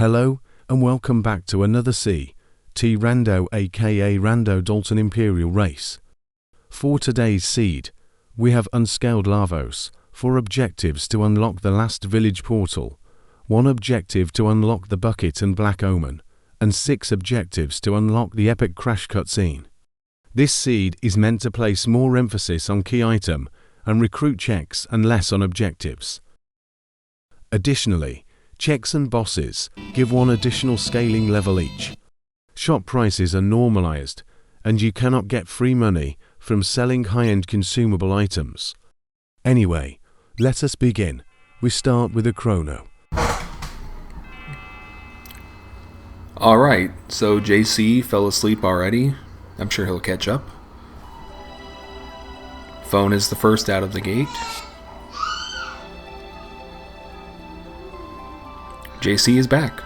Hello, and welcome back to another CTRando aka Rando-Dalton Imperial race. For today's seed, we have unscaled Lavos, 4 objectives to unlock the last village portal, 1 objective to unlock the bucket and black omen, and 6 objectives to unlock the epic crash cutscene. This seed is meant to place more emphasis on key item and recruit checks and less on objectives. Additionally, checks and bosses give 1 additional scaling level each. Shop prices are normalized, and you cannot get free money from selling high-end consumable items. Anyway, let us begin. We start with a chrono. Alright, so JC fell asleep already. I'm sure he'll catch up. Phone is the first out of the gate. JC is back.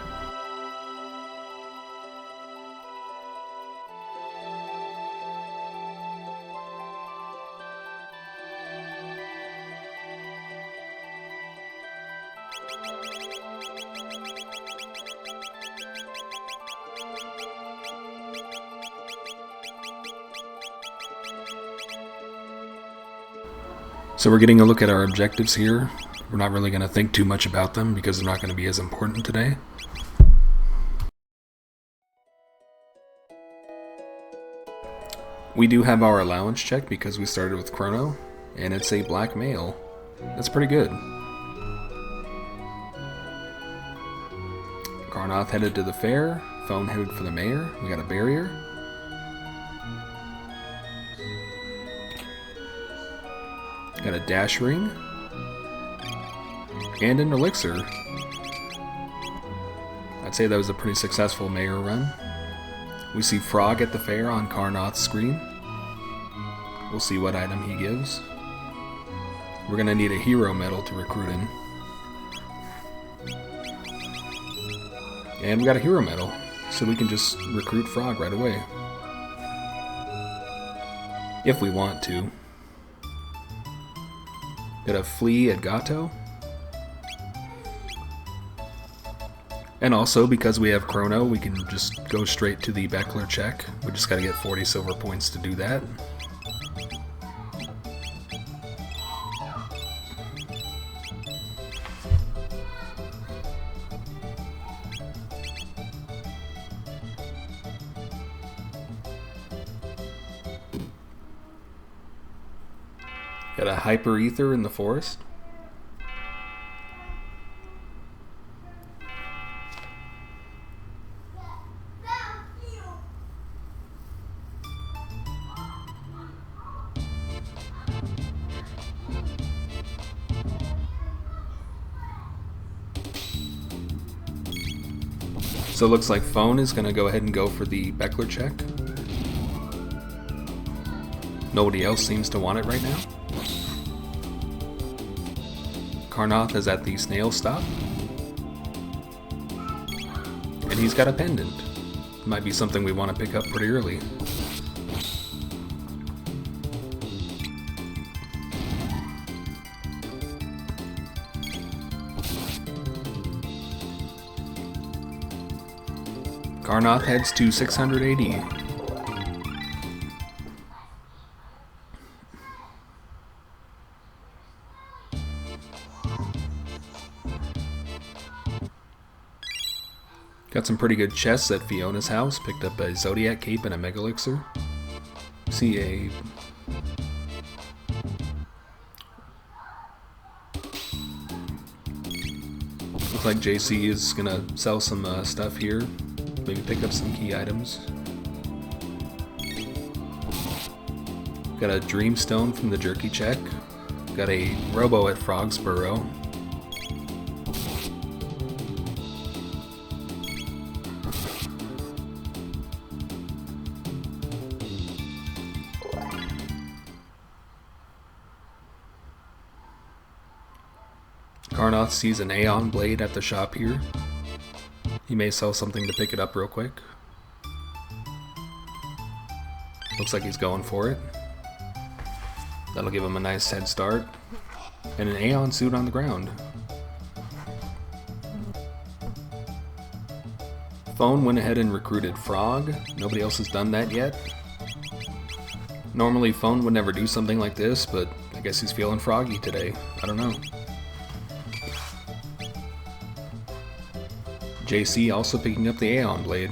So we're getting a look at our objectives here. We're not really going to think too much about them because they're not going to be as important today. We do have our allowance check because we started with Chrono, and it's a black male. That's pretty good. Karnoth headed to the fair, Phone headed for the mayor. We got a barrier. Got a dash ring. And an elixir. I'd say that was a pretty successful mayor run. We see Frog at the fair on Karnoth's screen. We'll see what item he gives. We're gonna need a hero medal to recruit him. And we got a hero medal, so we can just recruit Frog right away. If we want to. Got a flea at Gato. And also, because we have Chrono, we can just go straight to the Beckler check. We just gotta get 40 silver points to do that. Got a Hyper Ether in the forest. So it looks like Phone is going to go ahead and go for the Beckler check. Nobody else seems to want it right now. Karnoth is at the snail stop. And he's got a pendant. Might be something we want to pick up pretty early. Karnoth heads to 680. Got some pretty good chests at Fiona's house. Picked up a Zodiac Cape and a Mega Elixir. See a... Looks like JC is gonna sell some stuff here. Maybe pick up some key items. Got a Dreamstone from the Jerky check. Got a Robo at Frog's Burrow. Karnoth sees an Aeon Blade at the shop here. He may sell something to pick it up real quick. Looks like he's going for it. That'll give him a nice head start. And an Aeon suit on the ground. Phone went ahead and recruited Frog. Nobody else has done that yet. Normally Phone would never do something like this, but I guess he's feeling froggy today. I don't know. JC also picking up the Aeon Blade.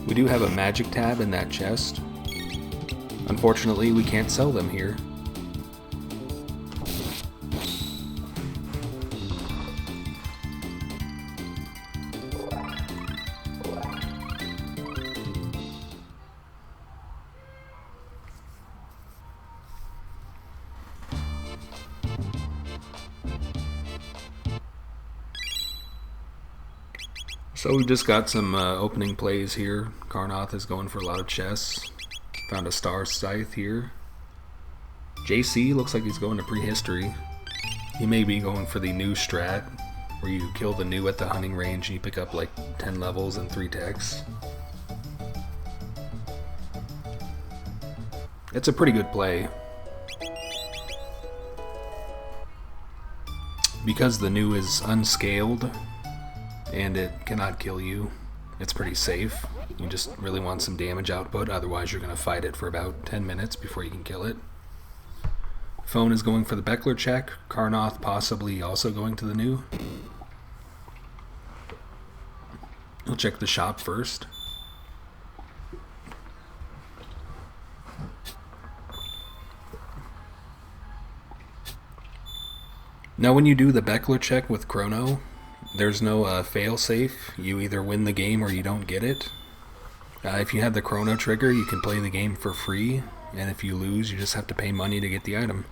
We do have a magic tab in that chest. Unfortunately, we can't sell them here. So we just got some opening plays here. Carnoth is going for a lot of chests. Found a Star Scythe here. JC looks like he's going to prehistory. He may be going for the new strat, where you kill the new at the hunting range and you pick up like 10 levels and 3 techs. It's a pretty good play. Because the new is unscaled, and it cannot kill you, it's pretty safe. You just really want some damage output, otherwise you're going to fight it for about 10 minutes before you can kill it. Phone is going for the Beckler check, Carnoth possibly also going to the new. He'll check the shop first. Now when you do the Beckler check with Chrono, there's no fail-safe. You either win the game or you don't get it. If you have the Chrono trigger, you can play the game for free, and if you lose, you just have to pay money to get the item.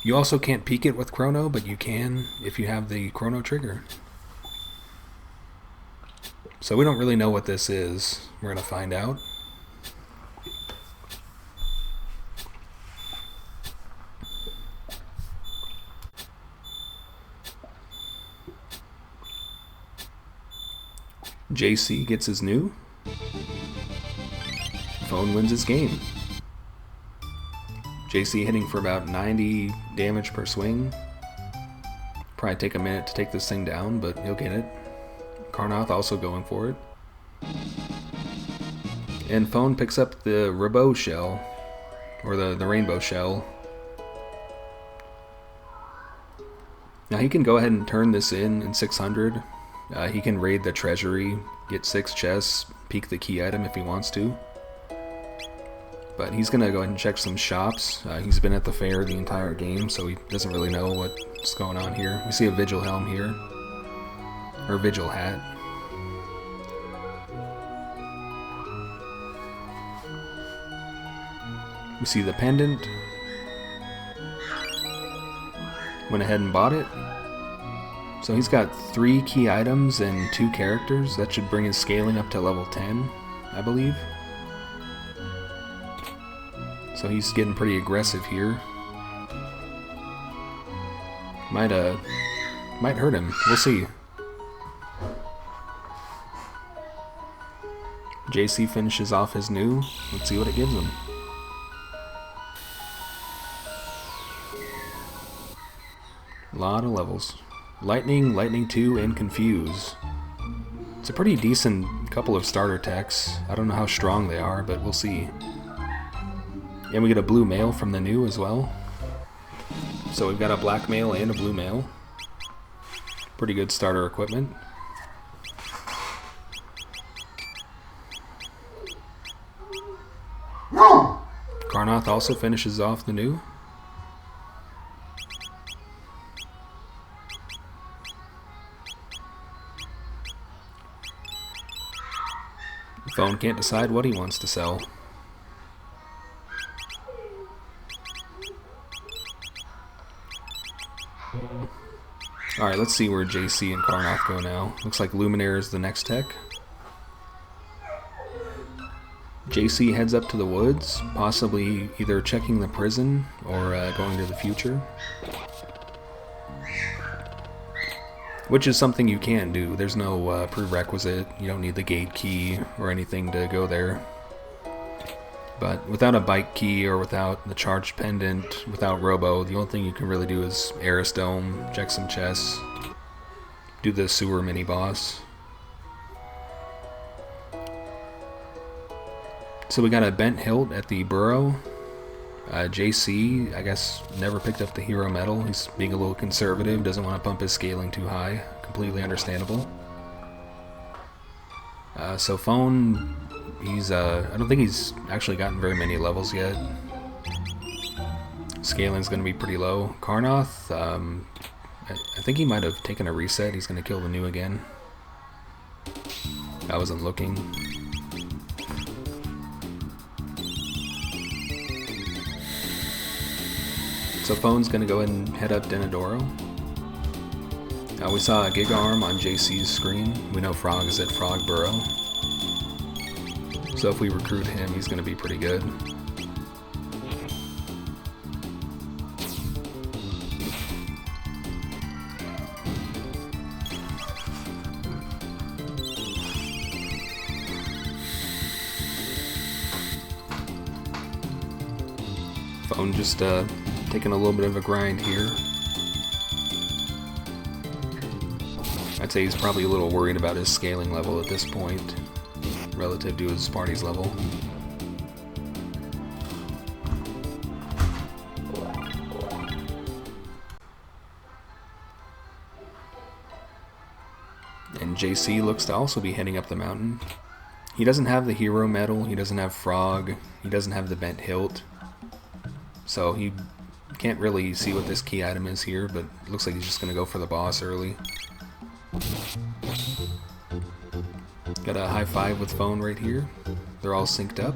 You also can't peek it with Chrono, but you can if you have the Chrono trigger. So we don't really know what this is. We're going to find out. JC gets his new. Phone wins his game. JC hitting for about 90 damage per swing. Probably take a minute to take this thing down, but he'll get it. Carnoth also going for it. And Phone picks up the Rabot shell, or the rainbow shell. Now he can go ahead and turn this in 600. He can raid the treasury, get 6 chests, peek the key item if he wants to. But he's going to go ahead and check some shops. He's been at the fair the entire game, so he doesn't really know what's going on here. We see a Vigil helm here, or Vigil hat. We see the pendant. Went ahead and bought it. So he's got 3 key items and 2 characters. That should bring his scaling up to level 10, I believe. So he's getting pretty aggressive here. Might hurt him. We'll see. JC finishes off his new. Let's see what it gives him. A lot of levels. Lightning, Lightning 2, and Confuse. It's a pretty decent couple of starter techs. I don't know how strong they are, but we'll see. And we get a blue mail from the new as well. So we've got a black mail and a blue mail. Pretty good starter equipment. Carnoth also finishes off the new. Phone can't decide what he wants to sell. Alright, let's see where JC and Carnoth go now. Looks like Luminaire is the next tech. JC heads up to the woods, possibly either checking the prison or going to the future. Which is something you can do. There's no prerequisite. You don't need the gate key or anything to go there. But without a bike key or without the charged pendant, without Robo, the only thing you can really do is Eris Dome, check some chests, do the sewer mini-boss. So we got a bent hilt at the burrow. JC, I guess, never picked up the hero medal. He's being a little conservative, doesn't want to pump his scaling too high. Completely understandable. So Phone, he's, I don't think he's actually gotten very many levels yet. Scaling's going to be pretty low. Carnoth, I think he might have taken a reset. He's going to kill the new again. I wasn't looking. So Phone's going to go ahead and head up Denadoro. We saw a Giga Arm on JC's screen. We know Frog is at Frog Burrow. So if we recruit him, he's going to be pretty good. Phone just taking a little bit of a grind here. I'd say he's probably a little worried about his scaling level at this point, relative to his party's level. And JC looks to also be heading up the mountain. He doesn't have the hero medal, he doesn't have Frog, he doesn't have the bent hilt. So he can't really see what this key item is here, but it looks like he's just going to go for the boss early. Got a high five with Phone right here. They're all synced up.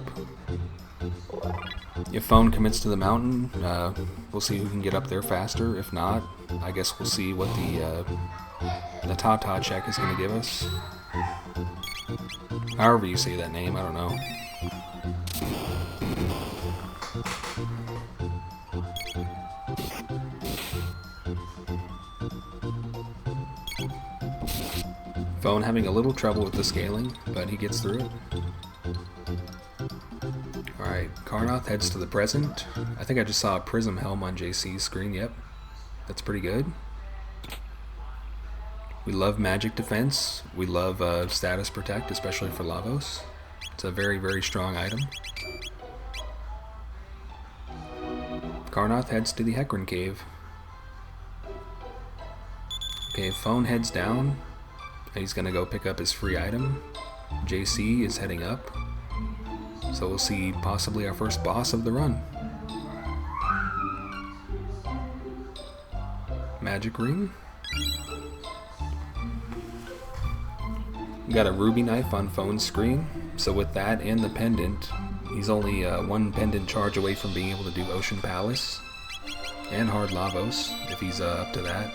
If Phone commits to the mountain, we'll see who can get up there faster. If not, I guess we'll see what the Tata check is going to give us. However you say that name, I don't know. Phone having a little trouble with the scaling, but he gets through it. Alright, Carnoth heads to the present. I think I just saw a Prism Helm on JC's screen, yep. That's pretty good. We love magic defense. We love status protect, especially for Lavos. It's a very, very strong item. Carnoth heads to the Hecarim Cave. Okay, Phone heads down. He's going to go pick up his free item. JC is heading up. So we'll see possibly our first boss of the run. Magic Ring. We got a ruby knife on Phone's screen. So with that and the pendant, he's only one pendant charge away from being able to do Ocean Palace and Hard Lavos, if he's up to that.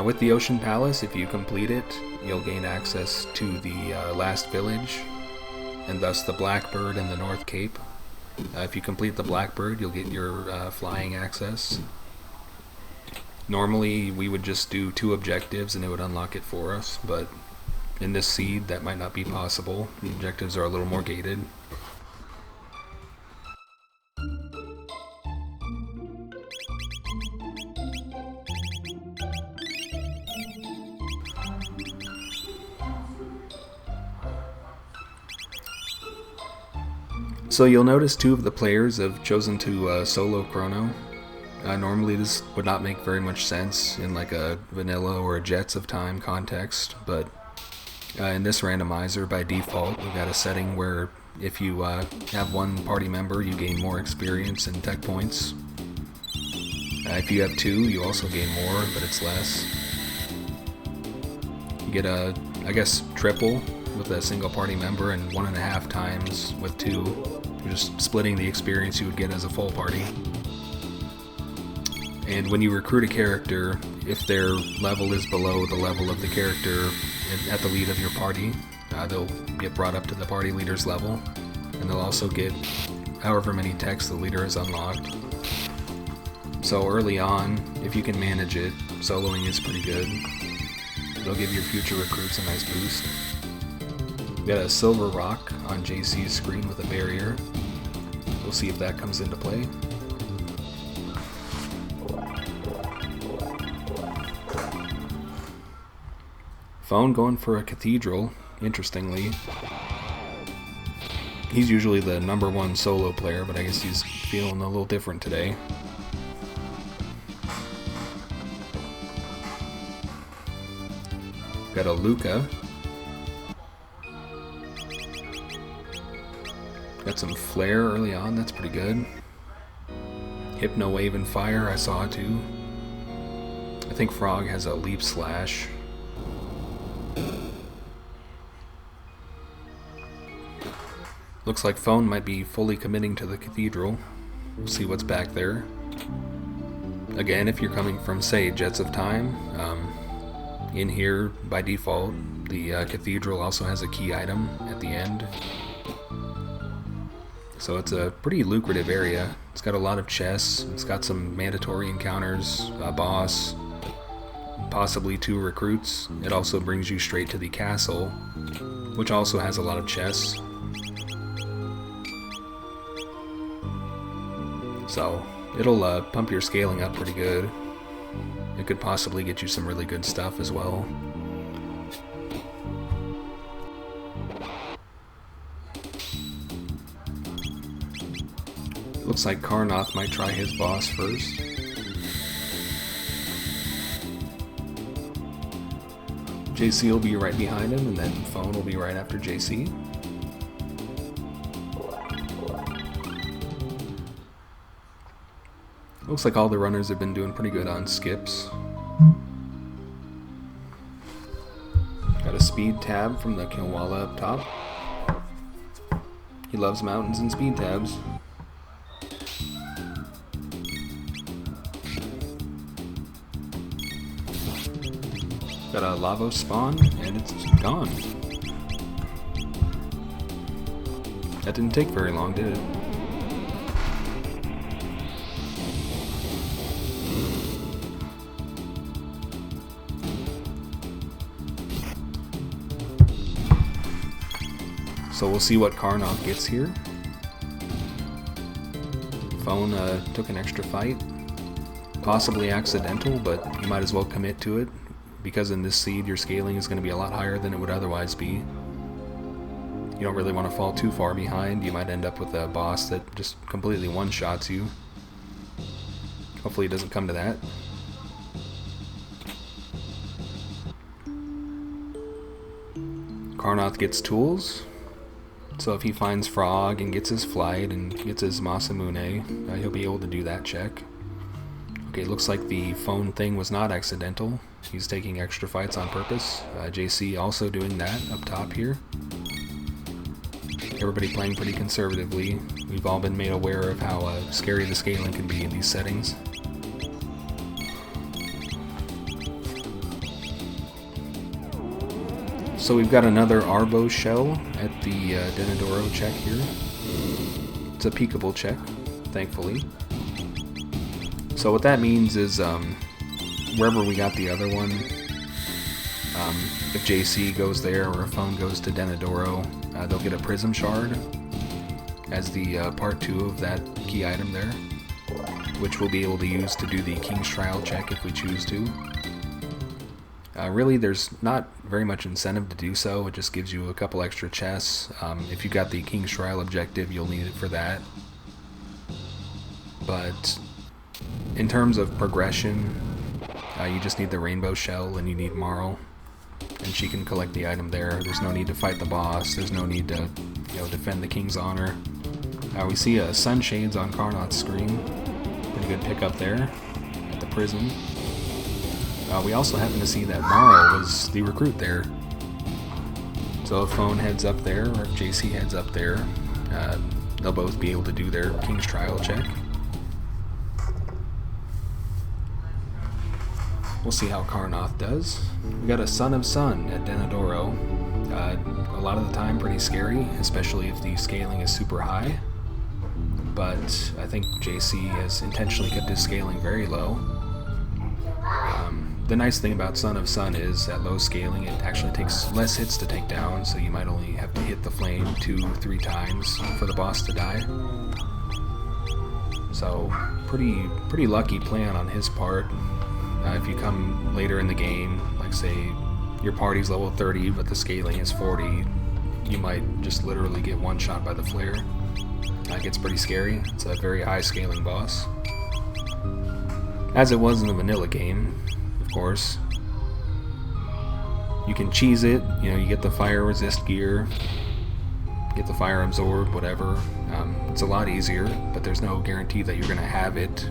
With the Ocean Palace, if you complete it, you'll gain access to the last village, and thus the Blackbird and the North Cape. If you complete the Blackbird, you'll get your flying access. Normally, we would just do 2 objectives and it would unlock it for us, but in this seed, that might not be possible. The objectives are a little more gated. So you'll notice 2 of the players have chosen to solo Chrono. Normally this would not make very much sense in like a vanilla or a Jets of Time context, but in this randomizer by default we've got a setting where if you have one party member you gain more experience and tech points. If you have 2 you also gain more, but it's less. You get a, I guess, triple with a single party member and 1.5 times with 2. You're just splitting the experience you would get as a full party. And when you recruit a character, if their level is below the level of the character at the lead of your party, they'll get brought up to the party leader's level, and they'll also get however many techs the leader has unlocked. So early on, if you can manage it, soloing is pretty good. It'll give your future recruits a nice boost. We got a silver rock on JC's screen with a barrier. We'll see if that comes into play. Phone going for a cathedral, interestingly. He's usually the #1 solo player, but I guess he's feeling a little different today. Got a Luca. Got some flare early on, that's pretty good. Hypno Wave and Fire, I saw too. I think Frog has a Leap Slash. Looks like Phone might be fully committing to the Cathedral. We'll see what's back there. Again, if you're coming from, say, Jets of Time, in here, by default, the Cathedral also has a key item at the end. So it's a pretty lucrative area. It's got a lot of chests, it's got some mandatory encounters, a boss, possibly 2 recruits. It also brings you straight to the castle, which also has a lot of chests. So it'll pump your scaling up pretty good. It could possibly get you some really good stuff as well. Looks like Karnoth might try his boss first. JC will be right behind him, and then Phone will be right after JC. Looks like all the runners have been doing pretty good on skips. Got a speed tab from the Kilwala up top. He loves mountains and speed tabs. Got a Lavos spawn, and it's gone. That didn't take very long, did it? So we'll see what Karnoth gets here. Phone took an extra fight. Possibly accidental, but you might as well commit to it, because in this seed your scaling is going to be a lot higher than it would otherwise be. You don't really want to fall too far behind. You might end up with a boss that just completely one-shots you. Hopefully it doesn't come to that. Karnoth gets tools. So if he finds Frog and gets his flight and gets his Masamune, he'll be able to do that check. Okay, looks like the Phone thing was not accidental. He's taking extra fights on purpose. JC also doing that up top here. Everybody playing pretty conservatively. We've all been made aware of how scary the scaling can be in these settings. So we've got another Arbo shell at the Denadoro check here. It's a peekable check, thankfully. So what that means is, wherever we got the other one, if JC goes there or if Phone goes to Denadoro, they'll get a Prism Shard as the part 2 of that key item there, which we'll be able to use to do the King's Trial check if we choose to. Really, there's not very much incentive to do so. It just gives you a couple extra chests. If you got the King's Trial objective, you'll need it for that. But in terms of progression, you just need the Rainbow Shell and you need Marl, and she can collect the item there. There's no need to fight the boss. There's no need to, defend the King's Honor. We see Sunshades on Karnoth's screen. Pretty good pickup there at the prison. We also happen to see that Marl was the recruit there. So if Phone heads up there, or if JC heads up there, they'll both be able to do their King's Trial check. We'll see how Karnoth does. We got a Son of Sun at Denadoro. A lot of the time pretty scary, especially if the scaling is super high. But I think JC has intentionally kept his scaling very low. The nice thing about Son of Sun is at low scaling it actually takes less hits to take down, so you might only have to hit the flame 2-3 times for the boss to die. So pretty lucky plan on his part. If you come later in the game, like say your party's level 30 but the scaling is 40, you might just literally get one shot by the flare. It gets pretty scary. It's a very high scaling boss, as it was in the vanilla game. Of course, you can cheese it, you know, you get the fire resist gear, get the fire absorb, whatever. It's a lot easier, but there's no guarantee that you're going to have it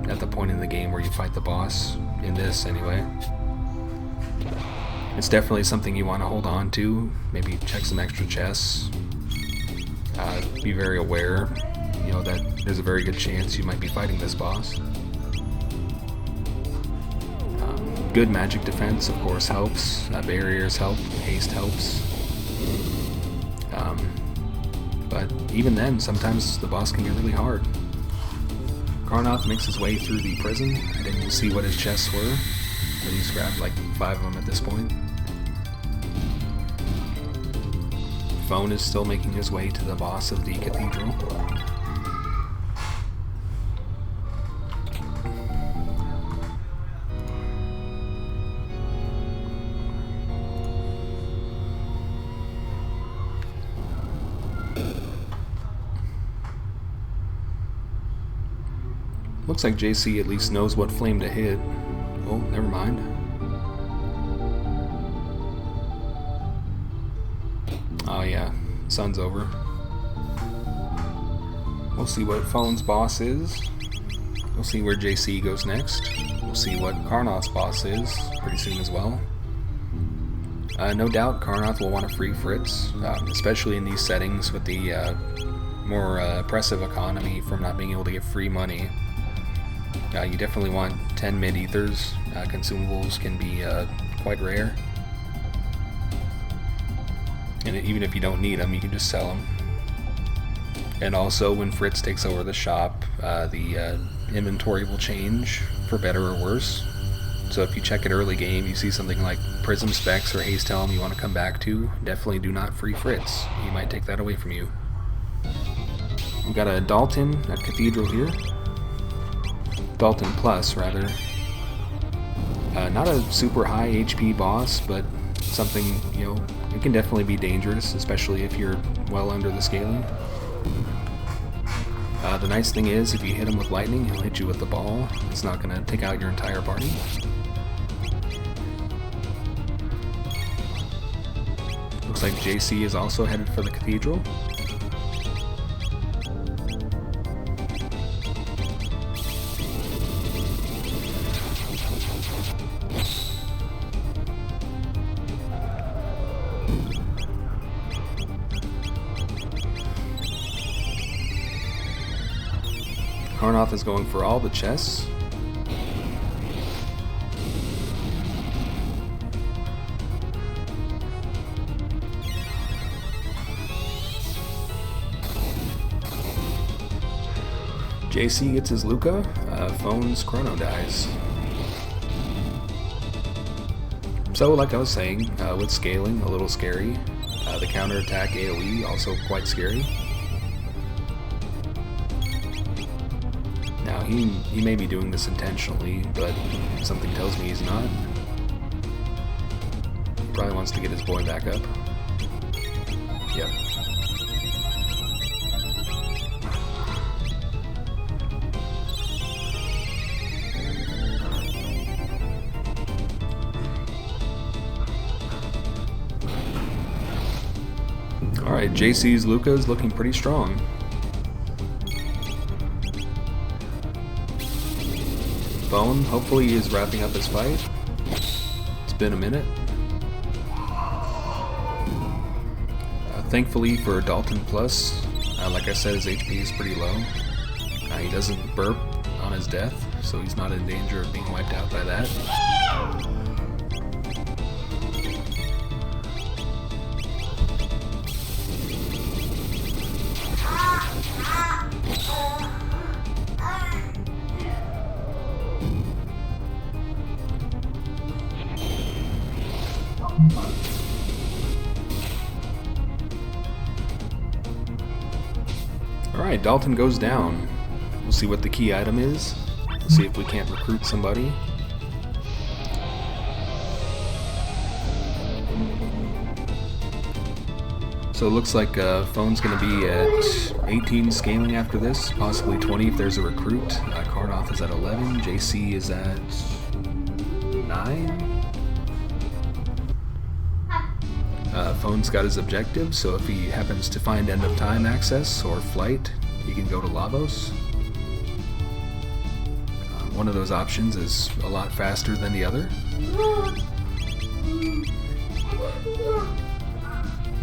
at the point in the game where you fight the boss, in this anyway. It's definitely something you want to hold on to, maybe check some extra chests, be very aware, you know, that there's a very good chance you might be fighting this boss. Good magic defense, of course, helps. Barriers help. Haste helps. But even then, sometimes the boss can get really hard. Carnoth makes his way through the prison. I didn't see what his chests were, but he's grabbed like 5 of them at this point. Phone is still making his way to the boss of the cathedral. Looks like JC at least knows what flame to hit. Oh, never mind. Oh yeah, sun's over. We'll see what Phone's boss is. We'll see where JC goes next. We'll see what Carnoth's boss is pretty soon as well. No doubt Carnoth will want to free Fritz, especially in these settings with the more oppressive economy from not being able to get free money. You definitely want 10 mid-ethers. Consumables can be quite rare. And even if you don't need them, you can just sell them. And also, when Fritz takes over the shop, the inventory will change for better or worse. So if you check it early game, you see something like Prism Specs or Haste Helm you want to come back to, definitely do not free Fritz. He might take that away from you. We got a Dalton at Cathedral here. Dalton Plus, rather. Not a super high HP boss, but something, you know, it can definitely be dangerous, especially if you're well under the scaling. The nice thing is, if you hit him with lightning, he'll hit you with the ball. It's not going to take out your entire party. Looks like JC is also headed for the cathedral. Carnoth is going for all the chests. JC gets his Luca, Phone's Chrono dies. So, like I was saying, with scaling, a little scary. The counterattack AoE, also quite scary. Now, he may be doing this intentionally, but something tells me he's not. He probably wants to get his boy back up. Yep. Alright, JC's Luca is looking pretty strong. Bone, hopefully he is wrapping up his fight. It's been a minute. Thankfully for Dalton Plus, like I said, his HP is pretty low. He doesn't burp on his death, so he's not in danger of being wiped out by that. Alright, Dalton goes down. We'll see what the key item is. We'll see if we can't recruit somebody. So it looks like Phone's going to be at 18 scaling after this, possibly 20 if there's a recruit. Carnoth is at 11, JC is at 9. Phone's got his objective, so if he happens to find end of time access or flight, he can go to Lavos. One of those options is a lot faster than the other.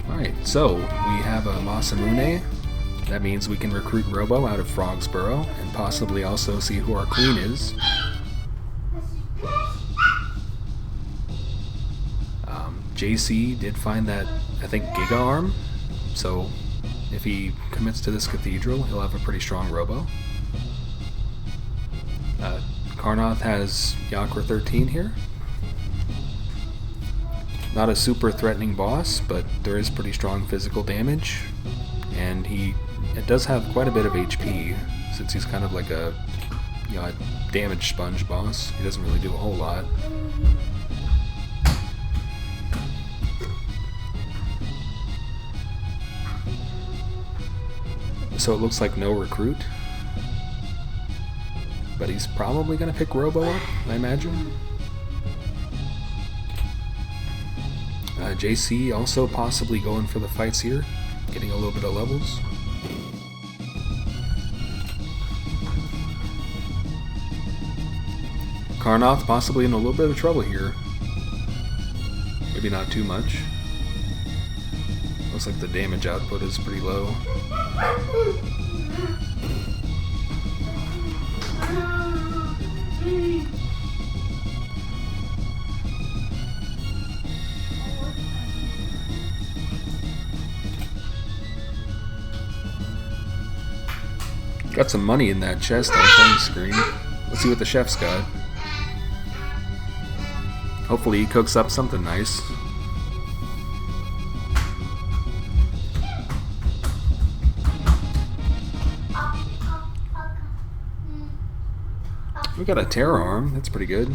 Alright, so we have a Masamune. That means we can recruit Robo out of Frog's Burrow and possibly also see who our queen is. JC did find that, I think, Giga Arm, so if he commits to this cathedral, he'll have a pretty strong Robo. Carnoth has Yakra 13 here. Not a super threatening boss, but there is pretty strong physical damage, and it does have quite a bit of HP, since he's kind of like a damage sponge boss. He doesn't really do a whole lot. So it looks like no recruit, but he's probably going to pick Robo up, I imagine. JC also possibly going for the fights here, getting a little bit of levels. Carnoth possibly in a little bit of trouble here. Maybe not too much. Looks like the damage output is pretty low. Got some money in that chest on Phone's screen. Let's see what the chef's got. Hopefully he cooks up something nice. We got a Terror Arm, that's pretty good.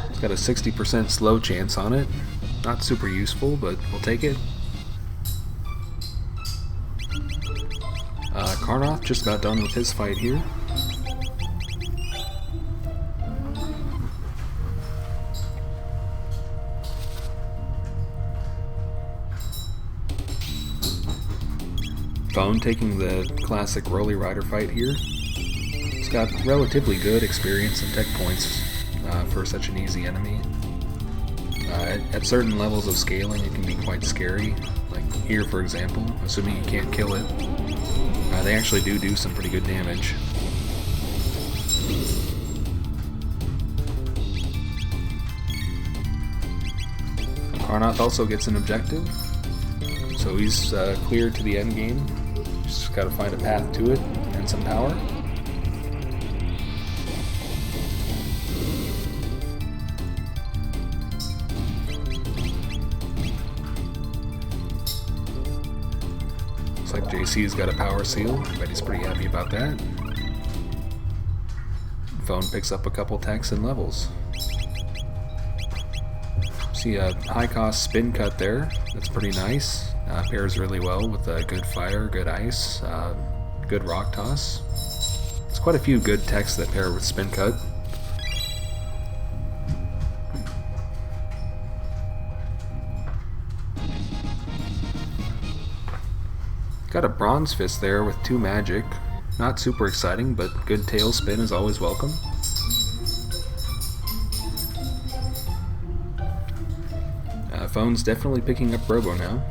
It's got a 60% slow chance on it. Not super useful, but we'll take it. Carnoth just about done with his fight here. Phone taking the classic Roly Rider fight here. He's got relatively good experience and tech points for such an easy enemy. At certain levels of scaling it can be quite scary, like here for example, assuming you can't kill it. They actually do some pretty good damage. Carnoth also gets an objective, so he's clear to the end game. Just gotta find a path to it and some power. Looks like JC's got a power seal, but he's pretty happy about that. Phone picks up a couple techs and levels. See a high cost spin cut there, that's pretty nice. Pairs really well with good fire, good ice, good rock toss. There's quite a few good techs that pair with spin cut. Got a bronze fist there with 2 magic. Not super exciting, but good tail spin is always welcome. Phone's definitely picking up Robo now.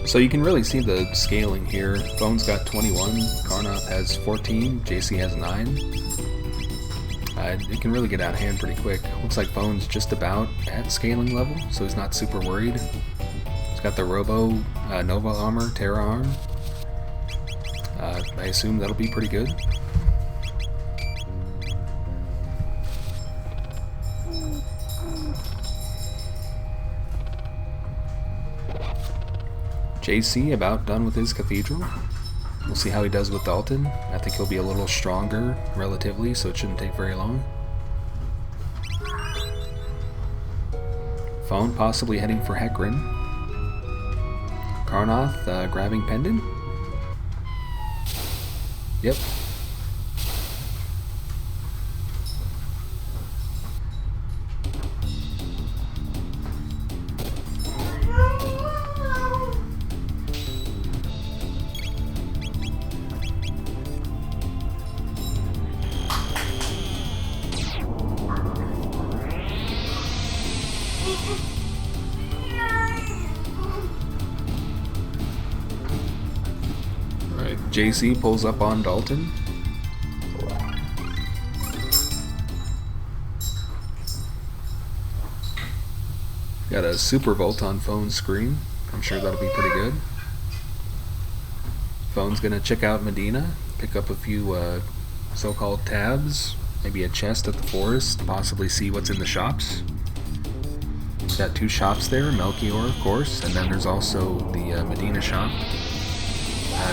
So you can really see the scaling here. Phone's got 21, Carnoth has 14, JC has 9. It can really get out of hand pretty quick. Looks like Phone's just about at scaling level, so he's not super worried. He's got the Robo Nova Armor, Terra Arm. I assume that'll be pretty good. JC about done with his Cathedral. We'll see how he does with Dalton. I think he'll be a little stronger relatively, so it shouldn't take very long. Phone possibly heading for Hecarim. Carnoth grabbing Pendant. Yep. JC pulls up on Dalton. Got a Super Volt on Phone's screen. I'm sure that'll be pretty good. Phone's gonna check out Medina, pick up a few so-called tabs, maybe a chest at the forest, possibly see what's in the shops. Got 2 shops there, Melchior of course, and then there's also the Medina shop.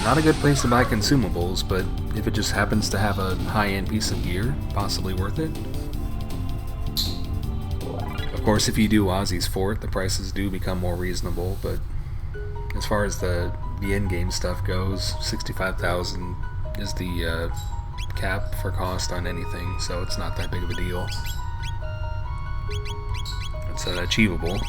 Not a good place to buy consumables, but if it just happens to have a high-end piece of gear, possibly worth it. Of course, if you do Ozzy's Fort, the prices do become more reasonable, but as far as the in-game stuff goes, 65,000 is the cap for cost on anything, so it's not that big of a deal. It's achievable.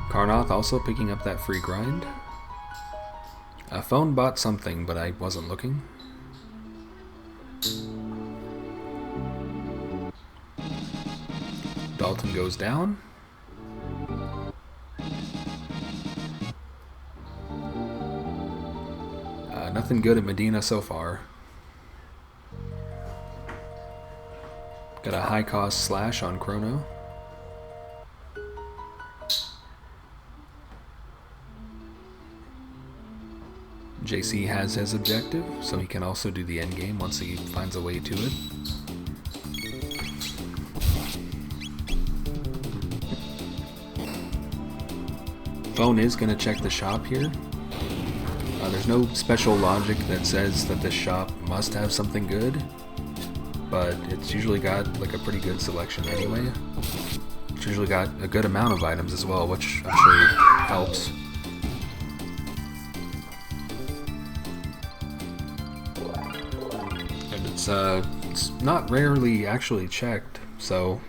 Carnoth also picking up that free grind. Phone bought something, but I wasn't looking. Dalton goes down. Nothing good at Medina so far. Got a high cost slash on Chrono. JC has his objective, so he can also do the endgame once he finds a way to it. Phone is going to check the shop here. There's no special logic that says that this shop must have something good, but it's usually got like a pretty good selection anyway. It's usually got a good amount of items as well, which I'm sure helps. It's not rarely actually checked, so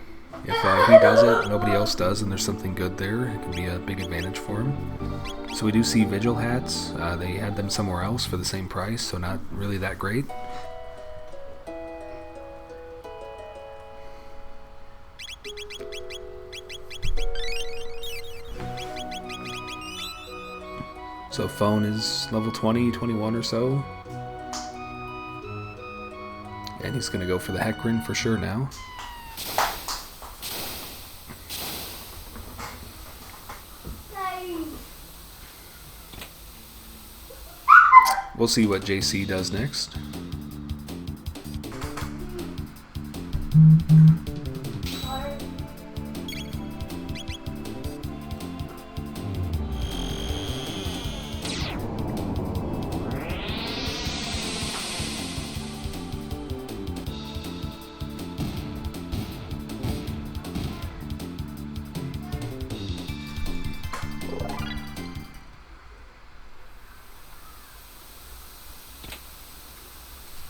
if he does it, nobody else does, and there's something good there, it can be a big advantage for him. So we do see Vigil hats. They had them somewhere else for the same price, so not really that great. So Phone is level 20, 21 or so. And he's going to go for the Hecarim for sure now. We'll see what JC does next.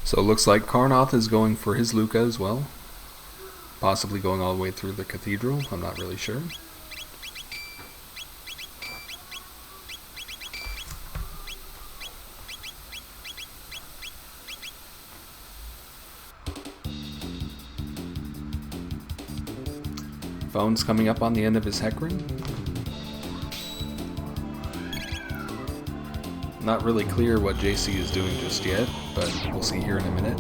So it looks like Carnoth is going for his Luca as well. Possibly going all the way through the Cathedral, I'm not really sure. Phone's coming up on the end of his Hecarim. Not really clear what JC is doing just yet, but we'll see here in a minute.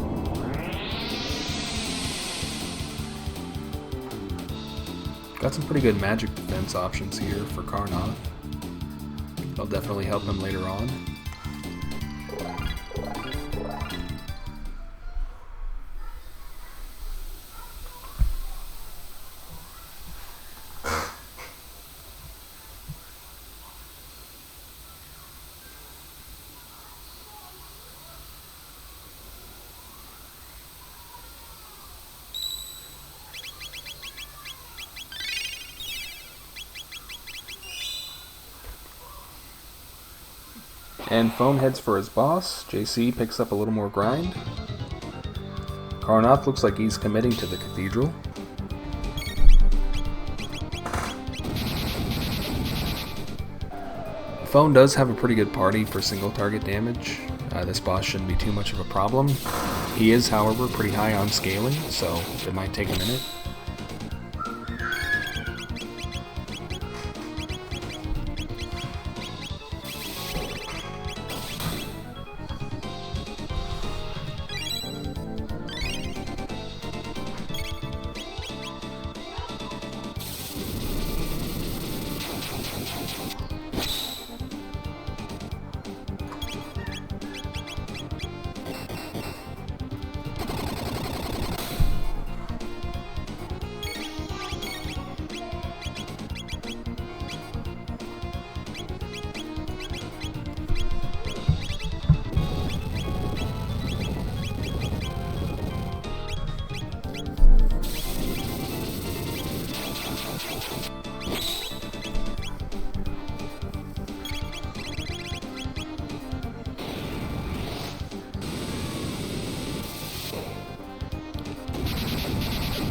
Got some pretty good magic defense options here for Karnoth. They'll definitely help him later on. And Phone heads for his boss. JC picks up a little more grind. Karnoth looks like he's committing to the cathedral. Phone does have a pretty good party for single target damage. This boss shouldn't be too much of a problem. He is, however, pretty high on scaling, so it might take a minute.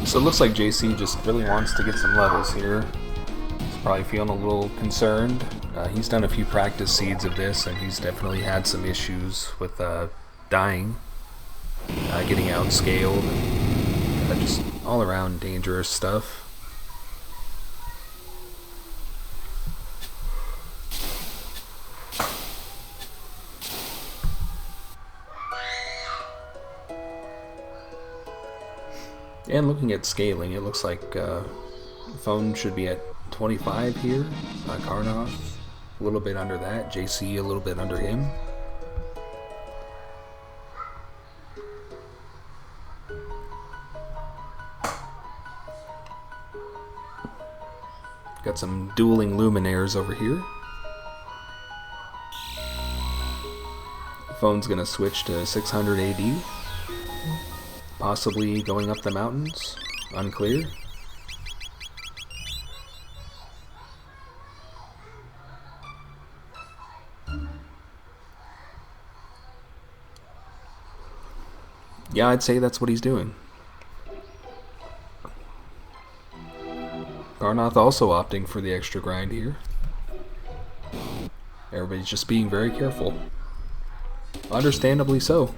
So it looks like JC just really wants to get some levels here. He's probably feeling a little concerned. He's done a few practice seeds of this, and he's definitely had some issues with dying, getting outscaled, and just all around dangerous stuff. And looking at scaling, it looks like Phone should be at 25 here. Karnoth a little bit under that. JC a little bit under him. Got some dueling luminaires over here. Phone's gonna switch to 600 AD. Possibly going up the mountains. Unclear. Yeah, I'd say that's what he's doing. Karnoth also opting for the extra grind here. Everybody's just being very careful. Understandably so.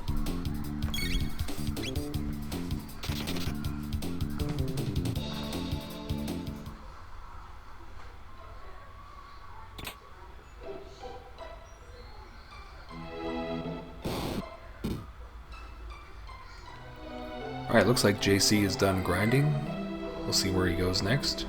Alright, looks like JC is done grinding. We'll see where he goes next.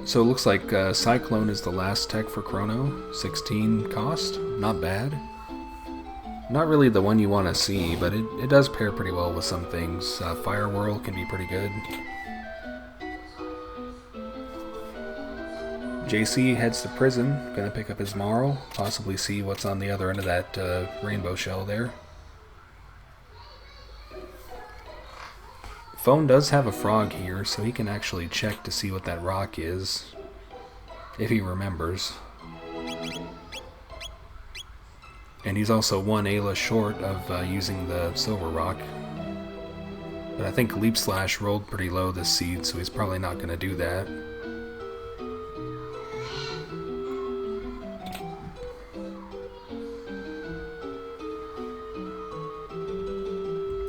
So it looks like Cyclone is the last tech for Chrono. 16 cost, not bad. Not really the one you want to see, but it does pair pretty well with some things. Fire Whirl can be pretty good. JC heads to prison, gonna pick up his moral, possibly see what's on the other end of that rainbow shell there. Phone does have a frog here, so he can actually check to see what that rock is, if he remembers. And he's also one Ayla short of using the silver rock. But I think Leap Slash rolled pretty low this seed, so he's probably not going to do that.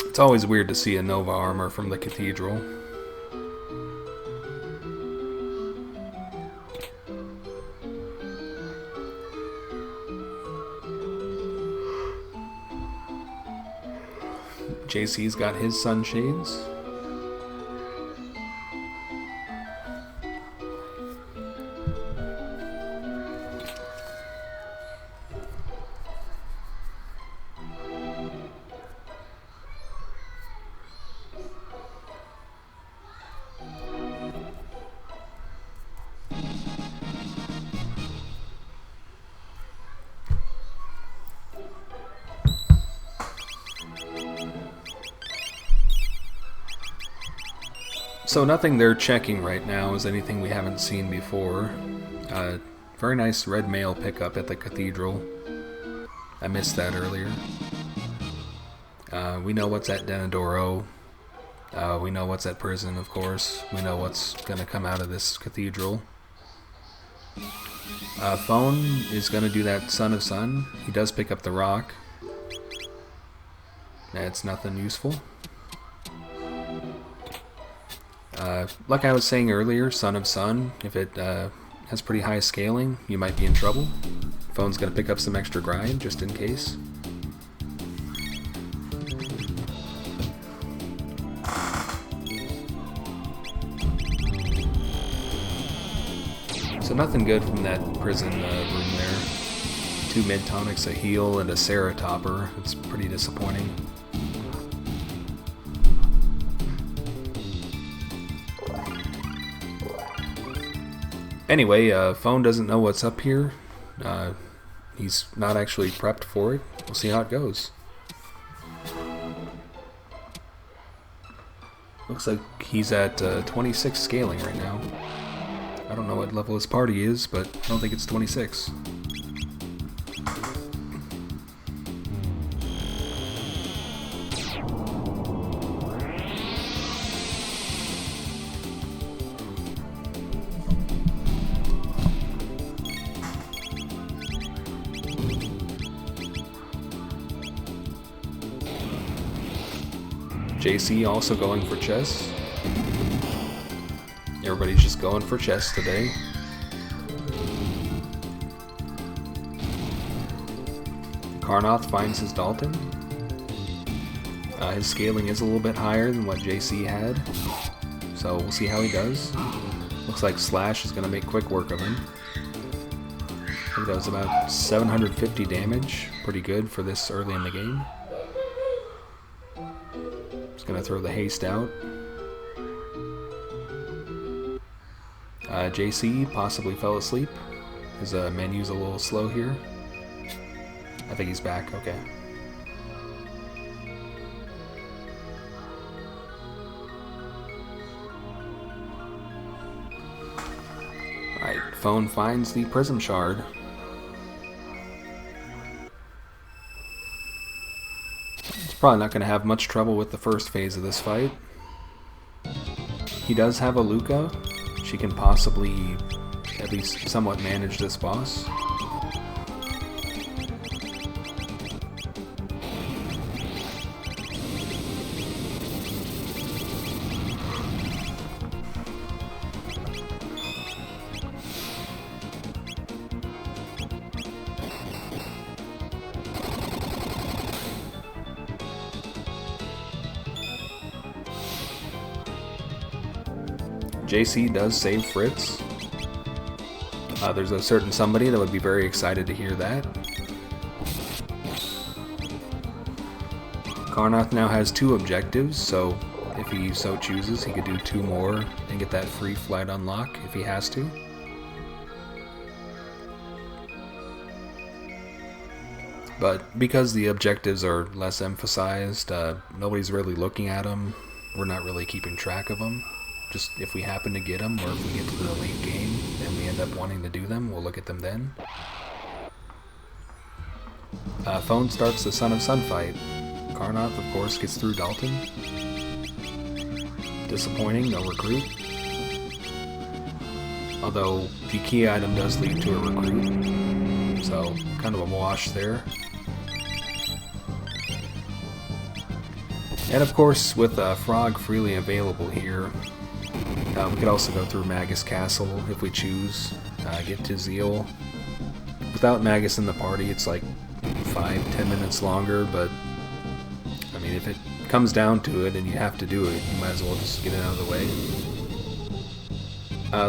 It's always weird to see a Nova armor from the Cathedral. JC's got his sunshades. So nothing they're checking right now is anything we haven't seen before. Very nice red mail pickup at the Cathedral. I missed that earlier. We know what's at Denadoro. We know what's at prison, of course. We know what's going to come out of this Cathedral. Phone is going to do that Son of Sun. He does pick up the rock. That's nothing useful. Like I was saying earlier, Son of Sun, if it has pretty high scaling, you might be in trouble. Phone's going to pick up some extra grind, just in case. So nothing good from that prison room there. 2 mid-tonics, a heal, and a Ceratopper. It's pretty disappointing. Anyway, Phone doesn't know what's up here. He's not actually prepped for it. We'll see how it goes. Looks like he's at 26 scaling right now. I don't know what level his party is, but I don't think it's 26. JC also going for chess. Everybody's just going for chess today. Carnoth finds his Dalton. His scaling is a little bit higher than what JC had, so we'll see how he does. Looks like Slash is going to make quick work of him. I think that was about 750 damage. Pretty good for this early in the game. Just going to throw the haste out. JC possibly fell asleep. His menu's a little slow here. I think he's back, okay. Alright, Phone finds the Prism Shard. He's probably not going to have much trouble with the first phase of this fight. He does have a Luca. She can possibly at least somewhat manage this boss. JC does save Fritz. There's a certain somebody that would be very excited to hear that. Carnoth now has 2 objectives, so if he so chooses, he could do 2 more and get that free flight unlock if he has to. But because the objectives are less emphasized, nobody's really looking at them. We're not really keeping track of them. Just if we happen to get them, or if we get to the late game and we end up wanting to do them, we'll look at them then. Phone starts the Son of Sun fight. Carnoth, of course, gets through Dalton. Disappointing, no recruit. Although the key item does lead to a recruit, so kind of a wash there. And of course, with Frog freely available here, we could also go through Magus Castle if we choose, get to Zeal. Without Magus in the party, it's like 5-10 minutes longer, but I mean, if it comes down to it and you have to do it, you might as well just get it out of the way.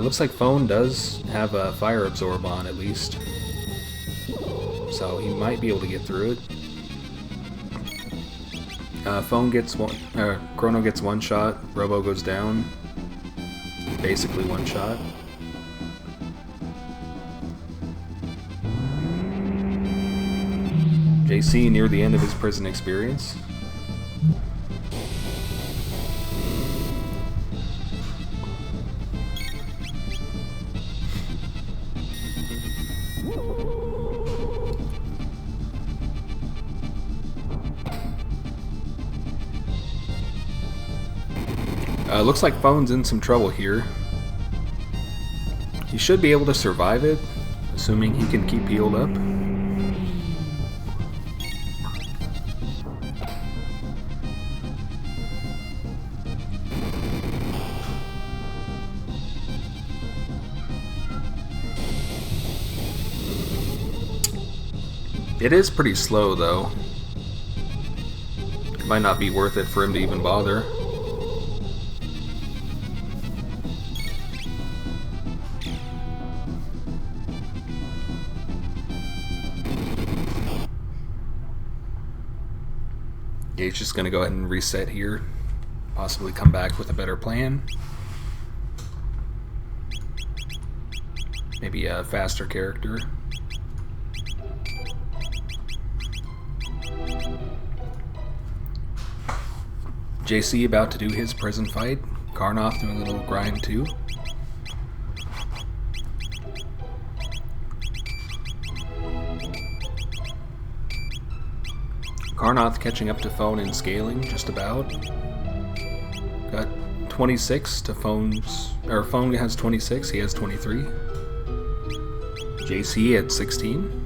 Looks like Phone does have a Fire Absorb on at least, so he might be able to get through it. Phone gets one, Chrono gets one shot, Robo goes down, basically one shot. JC near the end of his prison experience. Looks like Phone's in some trouble here. He should be able to survive it, assuming he can keep healed up. It is pretty slow, though. It might not be worth it for him to even bother. Yeah, he's just going to go ahead and reset here. Possibly come back with a better plan. Maybe a faster character. JC about to do his prison fight. Carnoth doing a little grind too. Carnoth catching up to Phone in scaling, just about. Got 26 to Phone's, or Phone has 26, he has 23. JC at 16.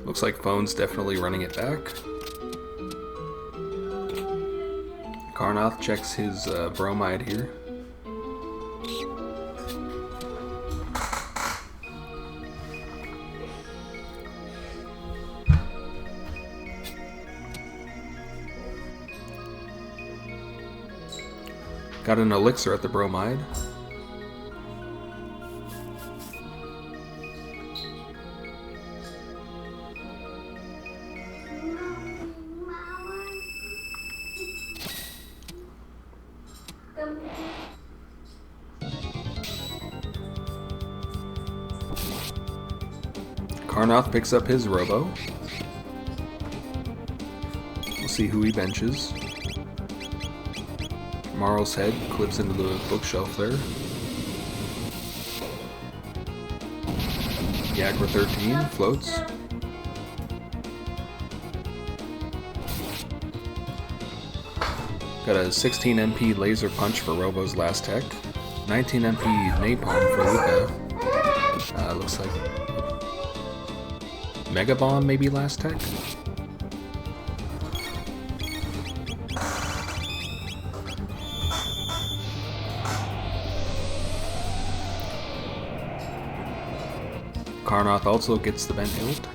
Looks like Phone's definitely running it back. Carnoth checks his bromide here. Got an elixir at the bromide. Carnoth picks up his Robo. We'll see who he benches. Marl's head clips into the bookshelf there. Yagra 13 floats. Got a 16 MP laser punch for Robo's last tech. 19 MP napalm for Luca. Looks like Mega Bomb maybe last tech. Carnoth also gets the bent hilt.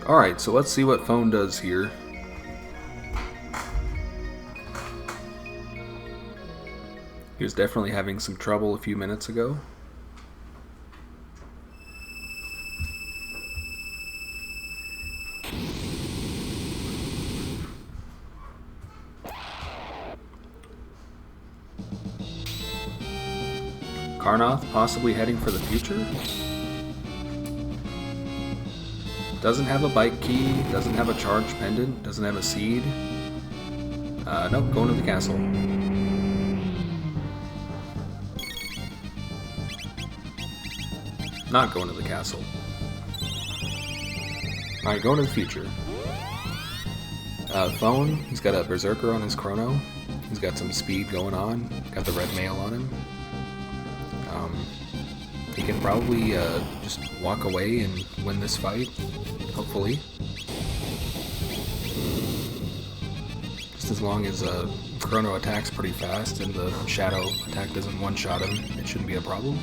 Alright, so let's see what Phone does here. He was definitely having some trouble a few minutes ago. Karnoth possibly heading for the future. Doesn't have a bike key, doesn't have a charge pendant, doesn't have a seed. Nope, going to the castle. Not going to the castle. Alright, going to the future. Phone, he's got a Berserker on his chrono. He's got some speed going on. Got the red mail on him. He can probably just walk away and win this fight, hopefully. Just as long as chrono attacks pretty fast and the shadow attack doesn't one-shot him, it shouldn't be a problem.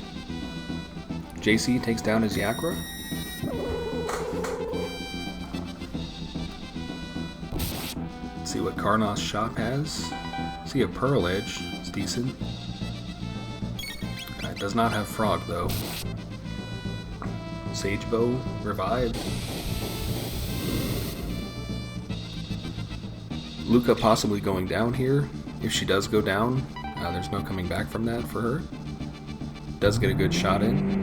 JC takes down his Yakra. Let's see what Karnoth's shop has. See a Pearl Edge, it's decent. It does not have Frog though. Sage Bow, revived. Luca possibly going down here. If she does go down, there's no coming back from that for her. Does get a good shot in.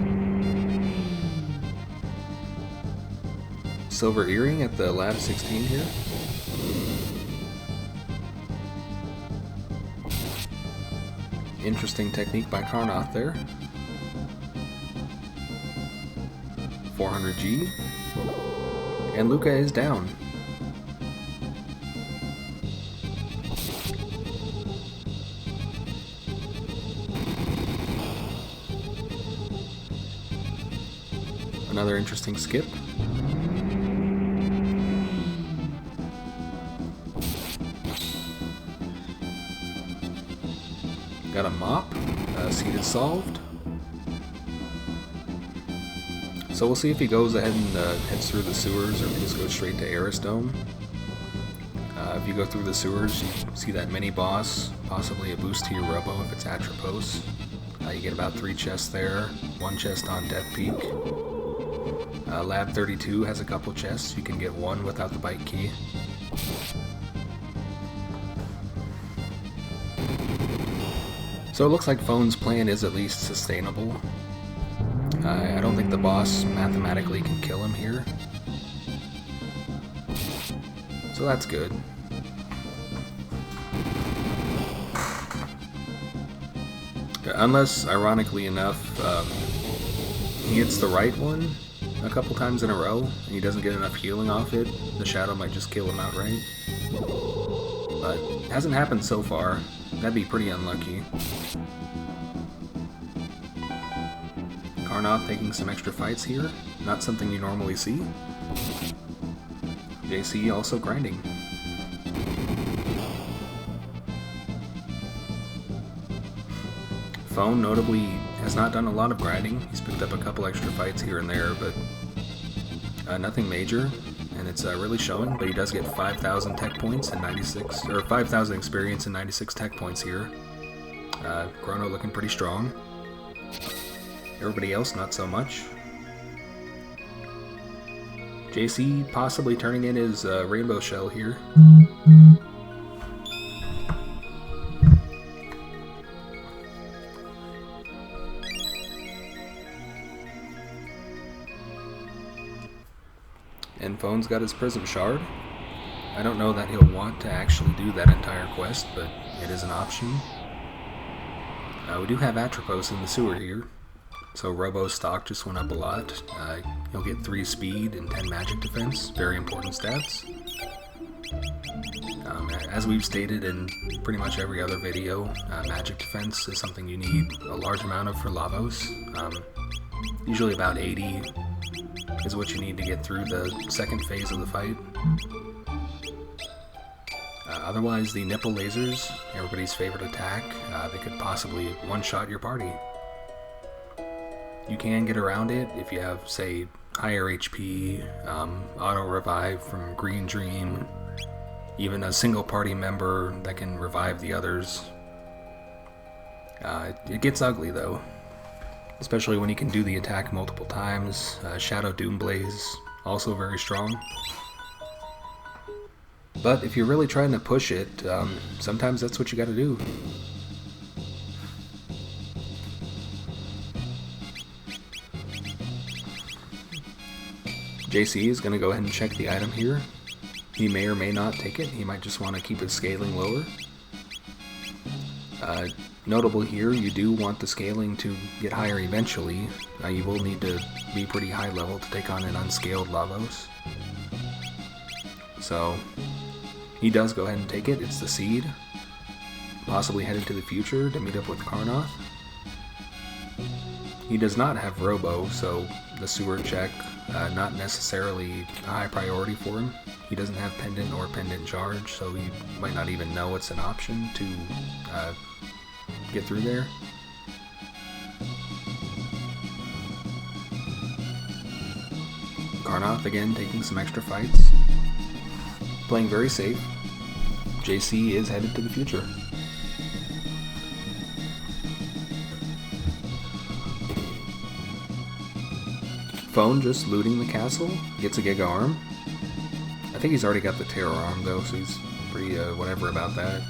Silver Earring at the Lab 16 here. Interesting technique by Karnoth there. 400G. And Luca is down. Another interesting skip. Got a mop. Seed is solved. So we'll see if he goes ahead and heads through the sewers or if he just goes straight to Eris Dome. If you go through the sewers, you see that mini boss, possibly a boost to your Robo if it's Atropos. You get about 3 chests there, 1 chest on Death Peak. Lab 32 has a couple chests, you can get 1 without the bike key. So it looks like Phone's plan is at least sustainable. I don't think the boss mathematically can kill him here. So that's good. Unless, ironically enough, he hits the right one a couple times in a row and he doesn't get enough healing off it, the shadow might just kill him outright. But it hasn't happened so far. That'd be pretty unlucky. Karnoth taking some extra fights here. Not something you normally see. JC also grinding. Phone notably has not done a lot of grinding. He's picked up a couple extra fights here and there, but nothing major. And it's really showing, but he does get 5,000 tech points and 96, or 5,000 experience and 96 tech points here. Chrono looking pretty strong. Everybody else, not so much. JC possibly turning in his rainbow shell here. And Phone's got his Prism Shard. I don't know that he'll want to actually do that entire quest, but it is an option. We do have Atropos in the sewer here, so Robo's stock just went up a lot. He'll get 3 speed and 10 magic defense, very important stats. As we've stated in pretty much every other video, magic defense is something you need a large amount of for Lavos. Usually about 80 is what you need to get through the second phase of the fight. Otherwise, the nipple lasers, everybody's favorite attack, they could possibly one-shot your party. You can get around it if you have, say, higher HP, auto-revive from Green Dream, even a single party member that can revive the others. It gets ugly though, especially when you can do the attack multiple times. Shadow Doomblaze, also very strong. But if you're really trying to push it, sometimes that's what you gotta do. JC is gonna go ahead and check the item here. He may or may not take it. He might just want to keep his scaling lower. Notable here, you do want the scaling to get higher eventually. You will need to be pretty high level to take on an unscaled Lavos. So, he does go ahead and take it. It's the seed. Possibly headed to the future to meet up with Karnoth. He does not have Robo, so the sewer check, not necessarily a high priority for him. He doesn't have Pendant or Pendant Charge, so he might not even know it's an option to get through there. Karnoth again taking some extra fights. Playing very safe. JC is headed to the future. Phone just looting the castle, gets a Giga Arm. I think he's already got the Terror Arm though, so he's pretty whatever about that.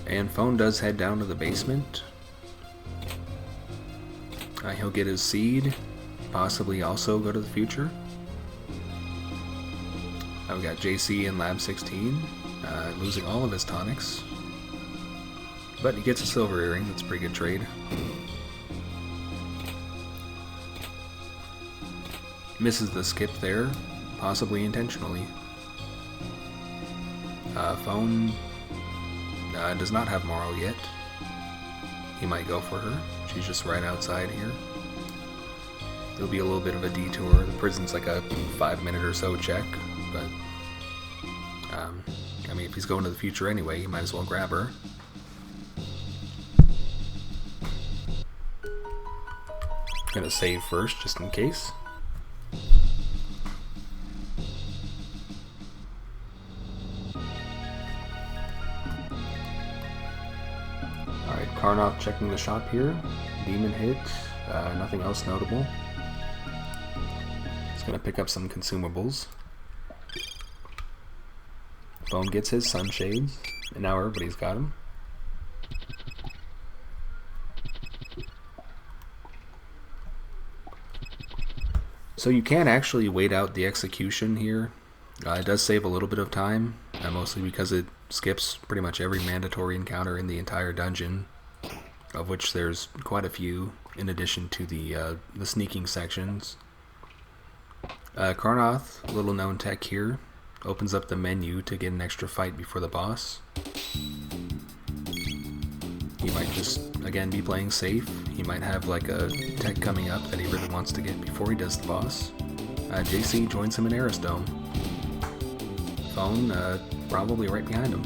And Phone does head down to the basement. He'll get his seed, possibly also go to the future. We've got JC in Lab 16, losing all of his tonics. But he gets a silver earring, that's a pretty good trade. Misses the skip there, possibly intentionally. Phone does not have Morrow yet. He might go for her. She's just right outside here. It'll be a little bit of a detour. The prison's like a 5-minute or so check, but I mean, if he's going to the future anyway, he might as well grab her. Gonna save first, just in case. Alright, Karnoth checking the shop here. Demon hit, nothing else notable. He's gonna pick up some consumables. Phone gets his sunshades, and now everybody's got him. So you can actually wait out the execution here. It does save a little bit of time, mostly because it skips pretty much every mandatory encounter in the entire dungeon, of which there's quite a few, in addition to the sneaking sections. Karnoth, little known tech here, opens up the menu to get an extra fight before the boss. He might just, again, be playing safe. He might have like a tech coming up that he really wants to get before he does the boss. JC joins him in Arisdome. Phone, probably right behind him.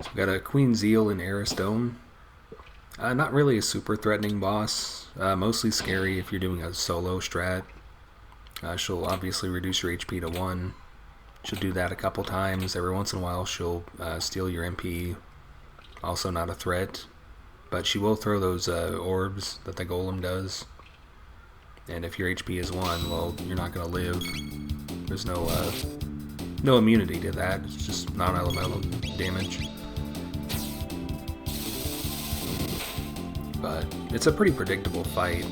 So we got a Queen Zeal in Arisdome. Not really a super threatening boss, mostly scary if you're doing a solo strat. She'll obviously reduce your HP to 1. She'll do that a couple times. Every once in a while she'll steal your MP. Also not a threat. But she will throw those orbs that the golem does. And if your HP is 1, well, you're not going to live. There's no immunity to that. It's just non-elemental damage. But it's a pretty predictable fight.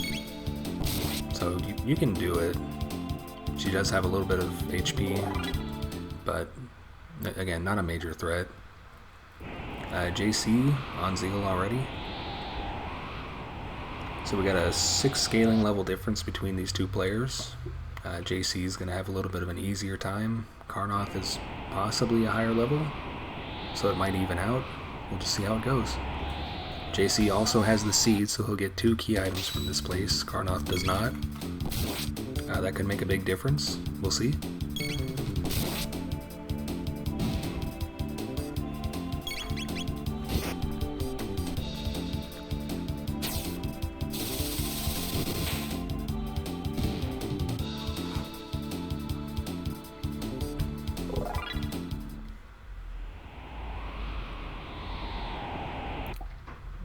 So you can do it. She does have a little bit of HP, but again, not a major threat. JC on Zeal already. So we got a 6 scaling level difference between these two players. JC is going to have a little bit of an easier time. Carnoth is possibly a higher level, so it might even out. We'll just see how it goes. JC also has the seed, so he'll get 2 key items from this place. Carnoth does not. That could make a big difference. We'll see.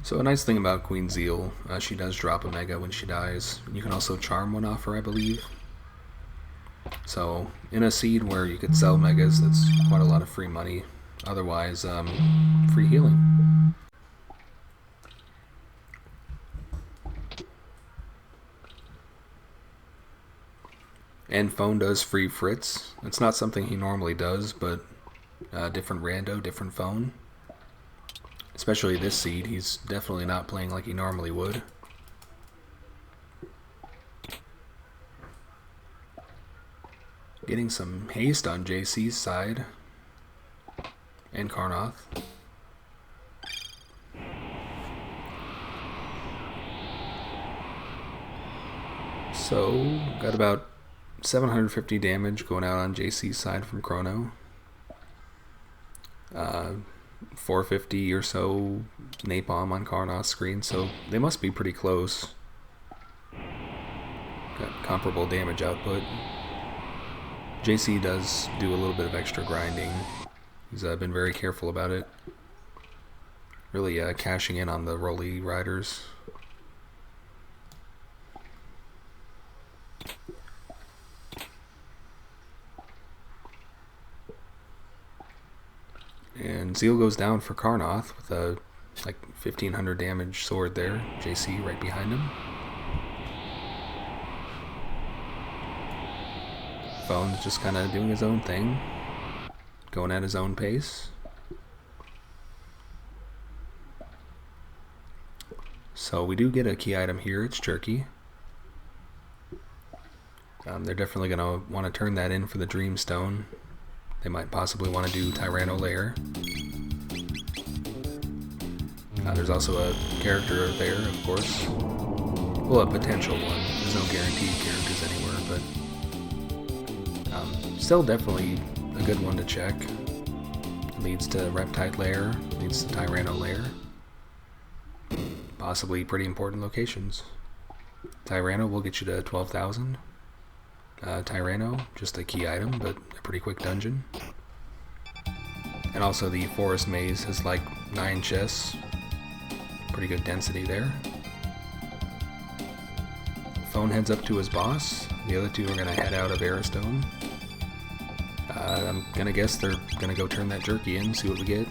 So a nice thing about Queen Zeal, she does drop a mega when she dies. You can also charm one off her, I believe. So in a seed where you could sell megas, that's quite a lot of free money. Otherwise, free healing. And Phone does free Fritz. It's not something he normally does, but different Rando, different Phone. Especially this seed, he's definitely not playing like he normally would. Getting some haste on JC's side. And Carnoth. So, got about 750 damage going out on JC's side from Chrono. 450 or so napalm on Carnoth's screen, so they must be pretty close. Got comparable damage output. JC does do a little bit of extra grinding. He's been very careful about it. Really cashing in on the Rolly riders. And Zeal goes down for Carnoth with a like 1500 damage sword there. JC right behind him. Phone's just kind of doing his own thing, going at his own pace. So we do get a key item here. It's Jerky. They're definitely going to want to turn that in for the Dreamstone. They might possibly want to do Tyranno Lair. There's also a character there, of course. Well, a potential one. There's no guaranteed characters anywhere, but still definitely a good one to check. Leads to Reptite Lair, leads to Tyranno Lair. Possibly pretty important locations. Tyranno will get you to 12,000. Tyranno, just a key item, but a pretty quick dungeon. And also the Forest Maze has like 9 chests. Pretty good density there. Phone heads up to his boss. The other two are going to head out of Aristome. I'm going to guess they're going to go turn that Jerky in, see what we get.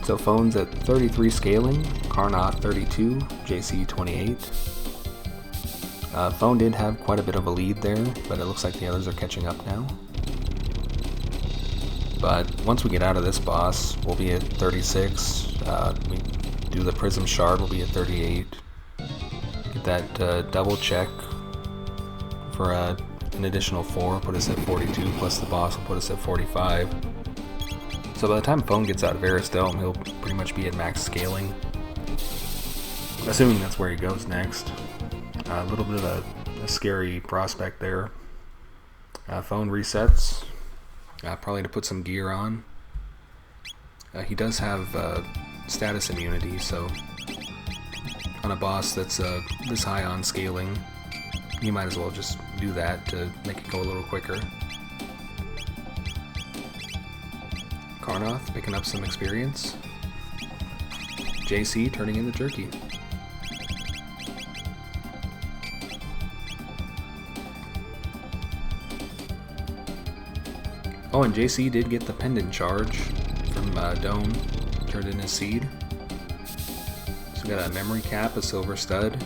So Phone's at 33 scaling, Carnoth 32, JC 28. Phone did have quite a bit of a lead there, but it looks like the others are catching up now. But once we get out of this boss, we'll be at 36. We do the Prism Shard, we'll be at 38. Get that double check for an additional 4, put us at 42, plus the boss will put us at 45. So by the time Phone gets out of Aristome, he'll pretty much be at max scaling. Assuming that's where he goes next. A little bit of a scary prospect there. Phone resets. Probably to put some gear on. He does have status immunity, so on a boss that's this high on scaling, you might as well just do that to make it go a little quicker. Carnoth picking up some experience. JC turning in the Jerky. Oh, and JC did get the pendant charge from Dome, turned in his seed. So we got a memory cap, a silver stud.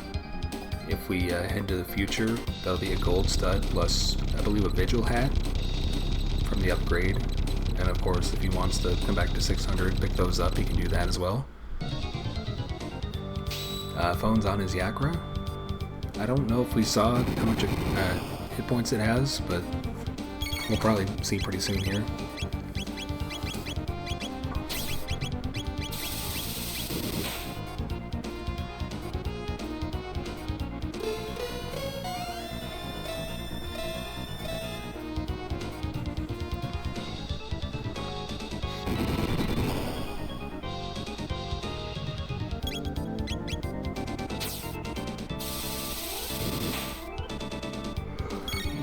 If we head to the future, that'll be a gold stud plus, I believe, a vigil hat from the upgrade. And of course, if he wants to come back to 600, pick those up, he can do that as well. Phone's on his Yakra. I don't know if we saw how much hit points it has, but we'll probably see pretty soon here.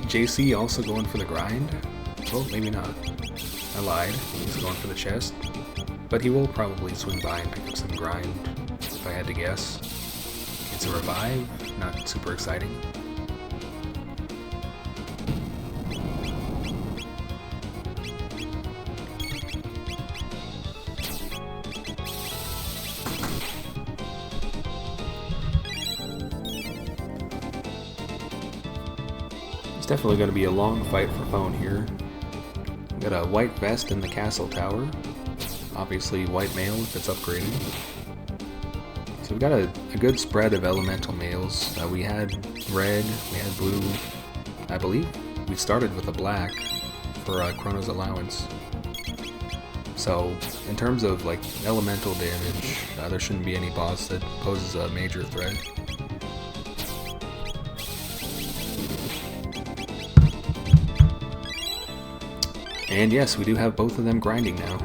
JC also going for the grind? Well, maybe not. I lied. He's going for the chest. But he will probably swing by and pick up some grind, if I had to guess. It's a revive, not super exciting. It's definitely going to be a long fight for Phone here. We got a white vest in the castle tower. Obviously white mail if it's upgraded. So we've got a good spread of elemental mails. We had red, we had blue. I believe we started with a black for Chrono's allowance. So in terms of like elemental damage, there shouldn't be any boss that poses a major threat. And yes, we do have both of them grinding now.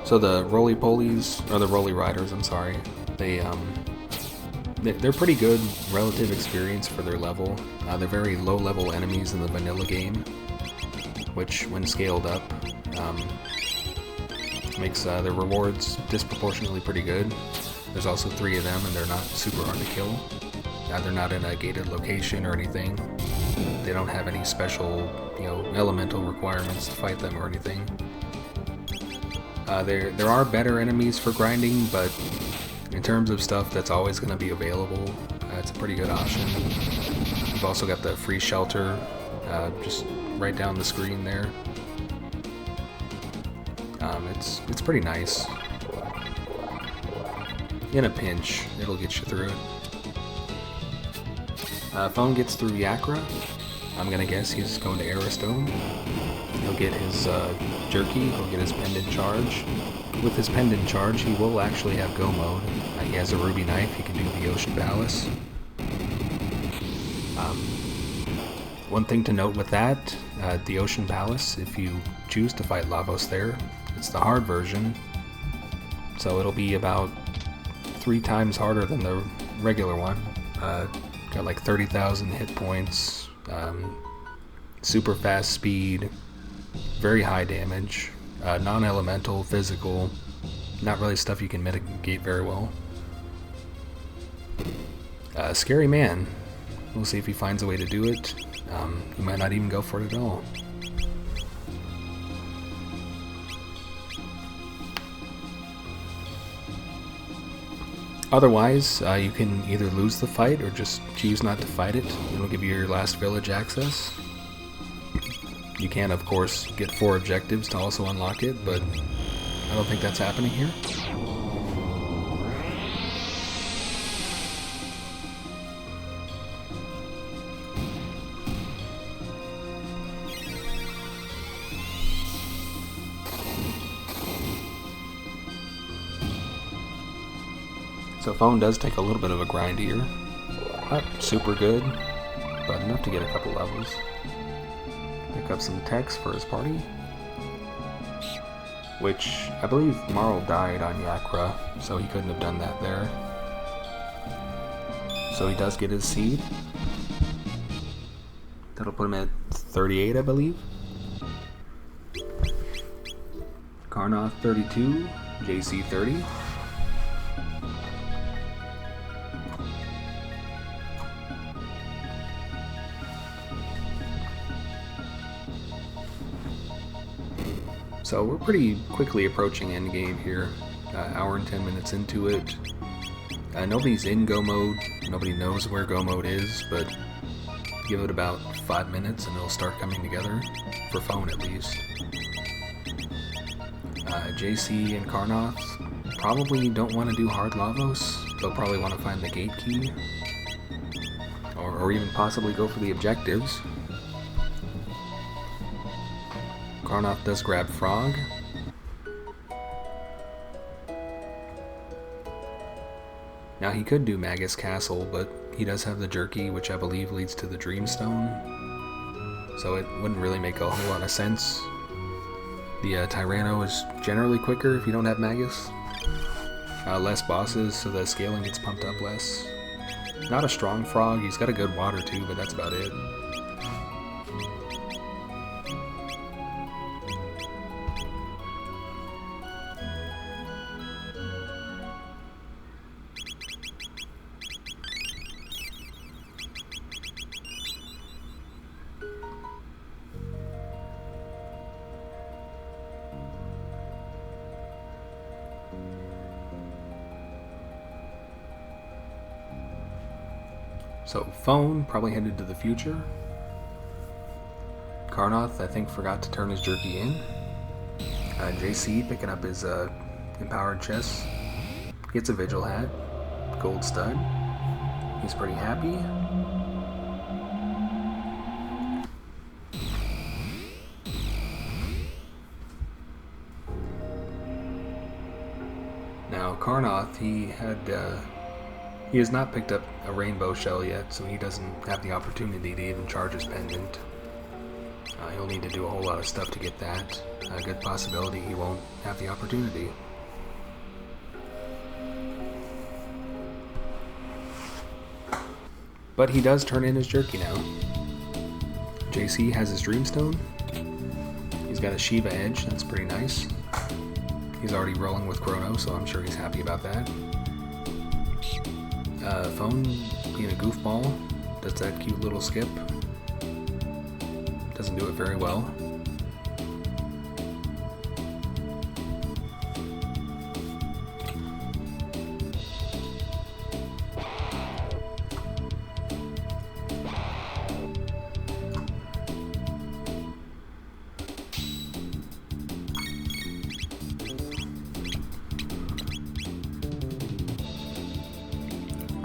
So the roly-polies, or the roly riders, I'm sorry, they're pretty good relative experience for their level. They're very low-level enemies in the vanilla game, which, when scaled up, makes their rewards disproportionately pretty good. There's also 3 of them, and they're not super hard to kill. They're not in a gated location or anything. They don't have any special, elemental requirements to fight them or anything. There are better enemies for grinding, but in terms of stuff that's always going to be available, it's a pretty good option. We've also got the free shelter, just right down the screen there. It's pretty nice. In a pinch, it'll get you through it. Phone gets through Yakra. I'm gonna guess he's going to Aerostone. He'll get his jerky, he'll get his pendant charge. With his pendant charge, he will actually have go mode. He has a ruby knife, he can do the Ocean Palace. One thing to note with that, the Ocean Palace, if you choose to fight Lavos there, it's the hard version, so it'll be about 3 times harder than the regular one. Got like 30,000 hit points, super fast speed, very high damage, non-elemental, physical, not really stuff you can mitigate very well. Scary man. We'll see if he finds a way to do it. He might not even go for it at all. Otherwise, you can either lose the fight or just choose not to fight it. It'll give you your last village access. You can, of course, get 4 objectives to also unlock it, but I don't think that's happening here. So Phone does take a little bit of a grind here. Not super good, but enough to get a couple levels. Pick up some techs for his party. Which, I believe Marl died on Yakra, so he couldn't have done that there. So he does get his seed. That'll put him at 38, I believe. Karnoth 32, JC 30. So we're pretty quickly approaching endgame here, hour and 10 minutes into it. Nobody's in go mode, nobody knows where go mode is, but Give it about 5 minutes and it'll start coming together, for phone at least. JC and Karnoth probably don't want to do hard Lavos. They'll probably want to find the gate key, or even possibly go for the objectives. Karnoth does grab Frog. Now he could do Magus Castle, but he does have the Jerky, which I believe leads to the Dreamstone, so it wouldn't really make a whole lot of sense. The Tyranno is generally quicker if you don't have Magus. Less bosses, so the scaling gets pumped up less. Not a strong Frog, he's got a good water too, but that's about it. So, Phone probably headed to the future. Karnoth, I think, forgot to turn his Jerky in. JC picking up his empowered chest. Gets a Vigil hat. Gold stud. He's pretty happy. Now, Karnoth, he has not picked up a rainbow shell yet, so he doesn't have the opportunity to even charge his pendant. He'll need to do a whole lot of stuff to get that. A good possibility he won't have the opportunity. But he does turn in his Jerky now. JC has his Dreamstone. He's got a Shiva Edge, that's pretty nice. He's already rolling with Chrono, so I'm sure he's happy about that. Phone, being a goofball, does that cute little skip. Doesn't do it very well.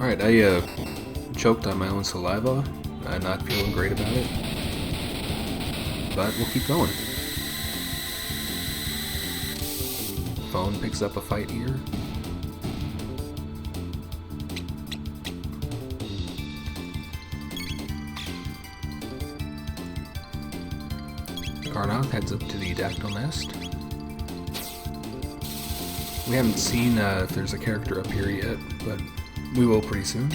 Alright, I choked on my own saliva. I'm not feeling great about it. But we'll keep going. Phone picks up a fight here. Karnoth heads up to the Dactyl Nest. We haven't seen if there's a character up here yet, but we will pretty soon.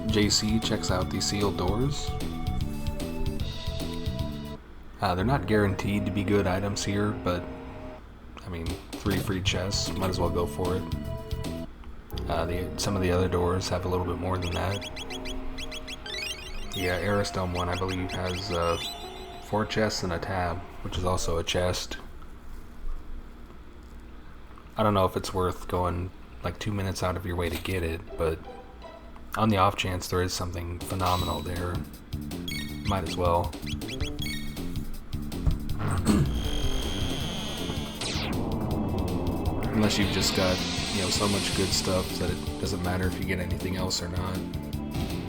JC checks out the sealed doors. They're not guaranteed to be good items here, but I mean, 3 free chests, might as well go for it. Some of the other doors have a little bit more than that. The Aristome one, I believe, has 4 chests and a tab, which is also a chest. I don't know if it's worth going like 2 minutes out of your way to get it, but on the off chance there is something phenomenal there, might as well. Unless you've just got, so much good stuff that it doesn't matter if you get anything else or not.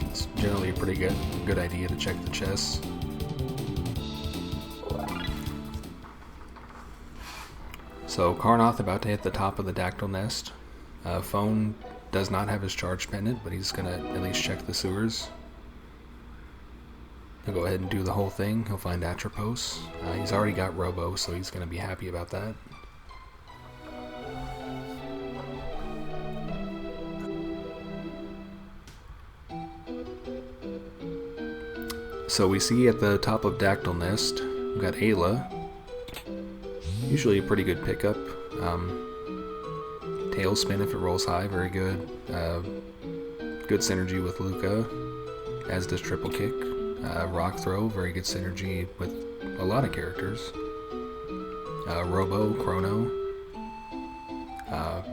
It's generally a pretty good idea to check the chests. So Karnoth about to hit the top of the Dactyl Nest. Phone does not have his charge pendant, but he's gonna at least check the sewers. He'll go ahead and do the whole thing. He'll find Atropos. He's already got Robo, so he's gonna be happy about that. So we see at the top of Dactyl Nest, we've got Ayla. Usually a pretty good pickup. Tailspin if it rolls high, very good. Good synergy with Luca, as does Triple Kick. Rock Throw, very good synergy with a lot of characters. Robo, Chrono,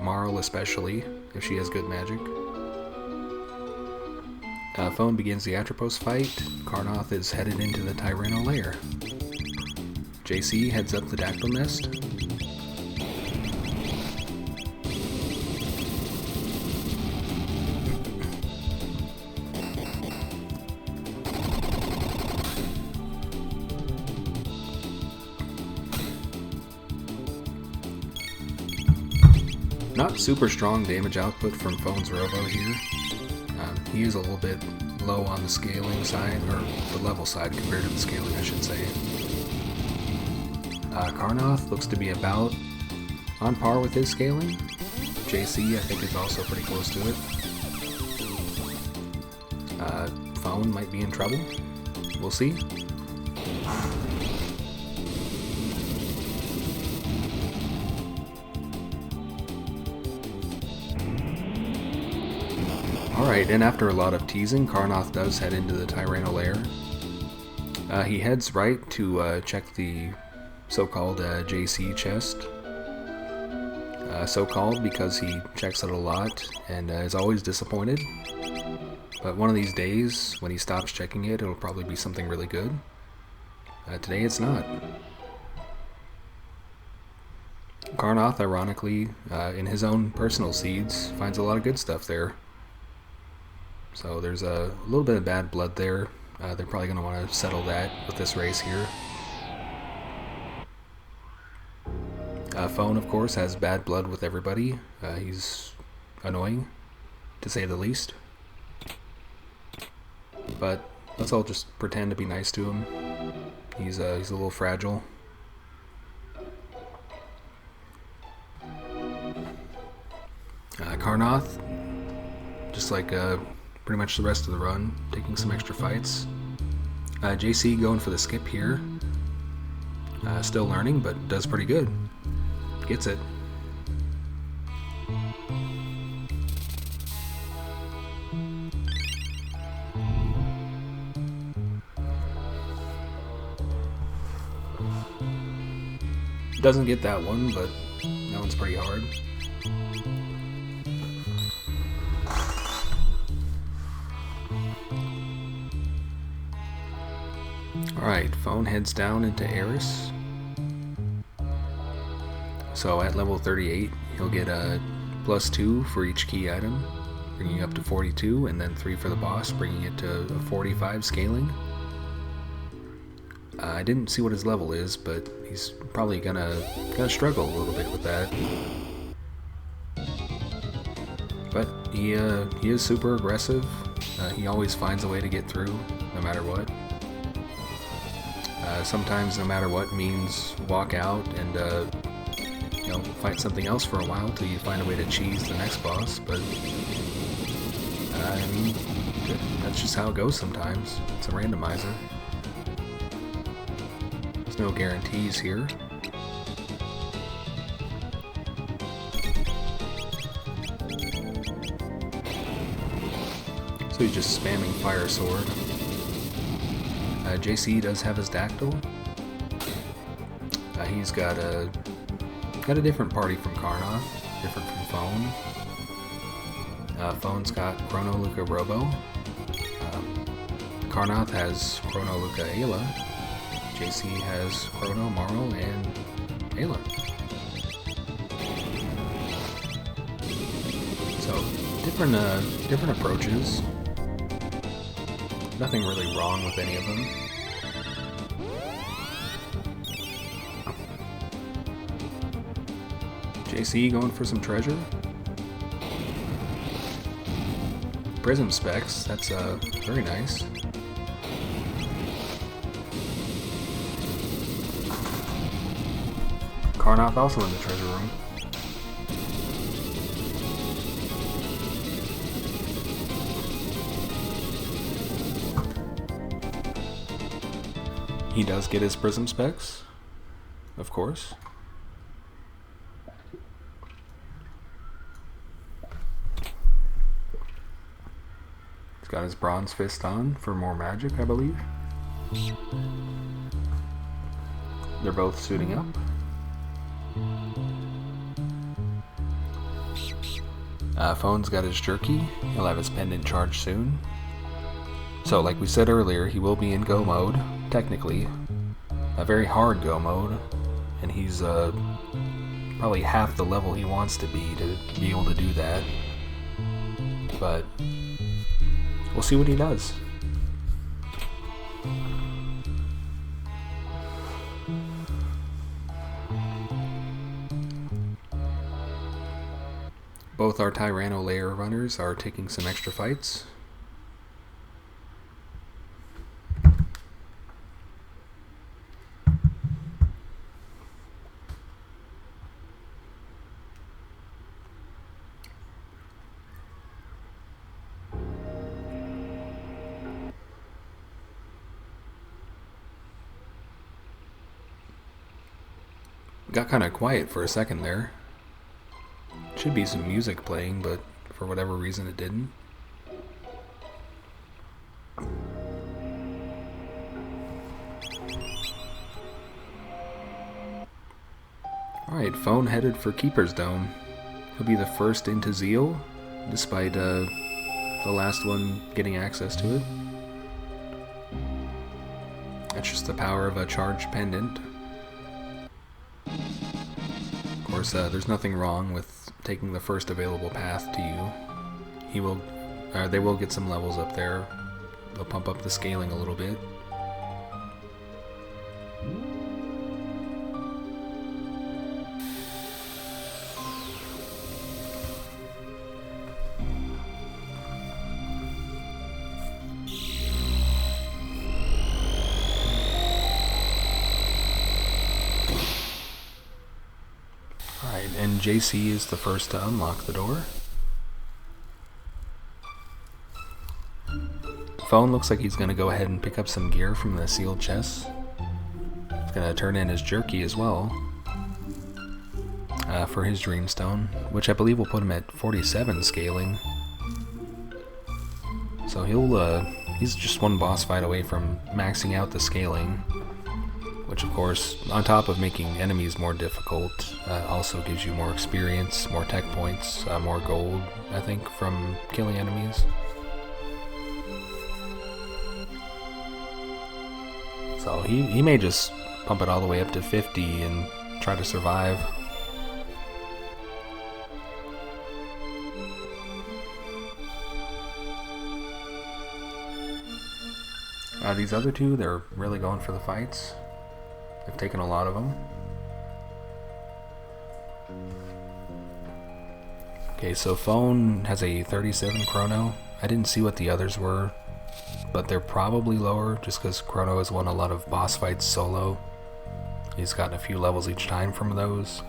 Marl especially, if she has good magic. Phone begins the Atropos fight. Karnoth is headed into the Tyranno lair. JC heads up the Dactyl Nest. Not super strong damage output from Phone's Robo here. He is a little bit low on the scaling side, or the level side compared to the scaling, I should say. Karnoth looks to be about on par with his scaling. JC, I think, is also pretty close to it. Phone might be in trouble. We'll see. Alright, and after a lot of teasing, Karnoth does head into the Tyranno lair. He heads right to check the so-called JC chest. So-called because he checks it a lot and is always disappointed. But one of these days, when he stops checking it, it'll probably be something really good. Today it's not. Karnoth, ironically, in his own personal seeds, finds a lot of good stuff there. So there's a little bit of bad blood there. They're probably going to want to settle that with this race here. Phone, of course, has bad blood with everybody. He's annoying, to say the least. But let's all just pretend to be nice to him. He's a little fragile. Karnoth, just like pretty much the rest of the run, taking some extra fights. JC going for the skip here. Still learning, but does pretty good. Gets it. Doesn't get that one, but that one's pretty hard. Alright, Phone heads down into Eris. So at level 38, he'll get a +2 for each key item, bringing up to 42, and then 3 for the boss, bringing it to a 45 scaling. I didn't see what his level is, but he's probably gonna struggle a little bit with that. But he is super aggressive. He always finds a way to get through, no matter what. Sometimes no matter what means walk out and you know, fight something else for a while till you find a way to cheese the next boss, but I mean, that's just how it goes sometimes. It's a randomizer. There's no guarantees here. So he's just spamming Fire Sword. JC does have his Dactyl. He's got a different party from Karnoth, different from Phone. Phone's got Chrono, Luca, Robo. Karnoth has Chrono, Luca, Ayla. JC has Chrono, Marl, and Ayla. So different approaches. Nothing really wrong with any of them. JC going for some treasure. Prism specs, that's very nice. Karnoth also in the treasure room. He does get his prism specs, of course. He's got his bronze fist on for more magic, I believe. They're both suiting up. Phone's got his jerky. He'll have his pendant charged soon. So, like we said earlier, he will be in go mode, technically. A very hard go mode, and he's probably half the level he wants to be able to do that. But we'll see what he does. Both our Tyranno layer runners are taking some extra fights. Got kind of quiet for a second there. Should be some music playing, but for whatever reason it didn't. Alright, Phone headed for Keeper's Dome. He'll be the first into Zeal, despite the last one getting access to it. That's just the power of a charged pendant. Of course, there's nothing wrong with taking the first available path to you. They will get some levels up there. They'll pump up the scaling a little bit. And JC is the first to unlock the door. Phone looks like he's going to go ahead and pick up some gear from the sealed chests. He's going to turn in his jerky as well for his Dreamstone, which I believe will put him at 47 scaling. So he's just one boss fight away from maxing out the scaling. Which, of course, on top of making enemies more difficult, also gives you more experience, more tech points, more gold, I think, from killing enemies. So he may just pump it all the way up to 50 and try to survive. These other two, they're really going for the fights. They've taken a lot of them. Okay, so Phone has a 37 chrono. I didn't see what the others were, but they're probably lower just because Chrono has won a lot of boss fights solo. He's gotten a few levels each time from those.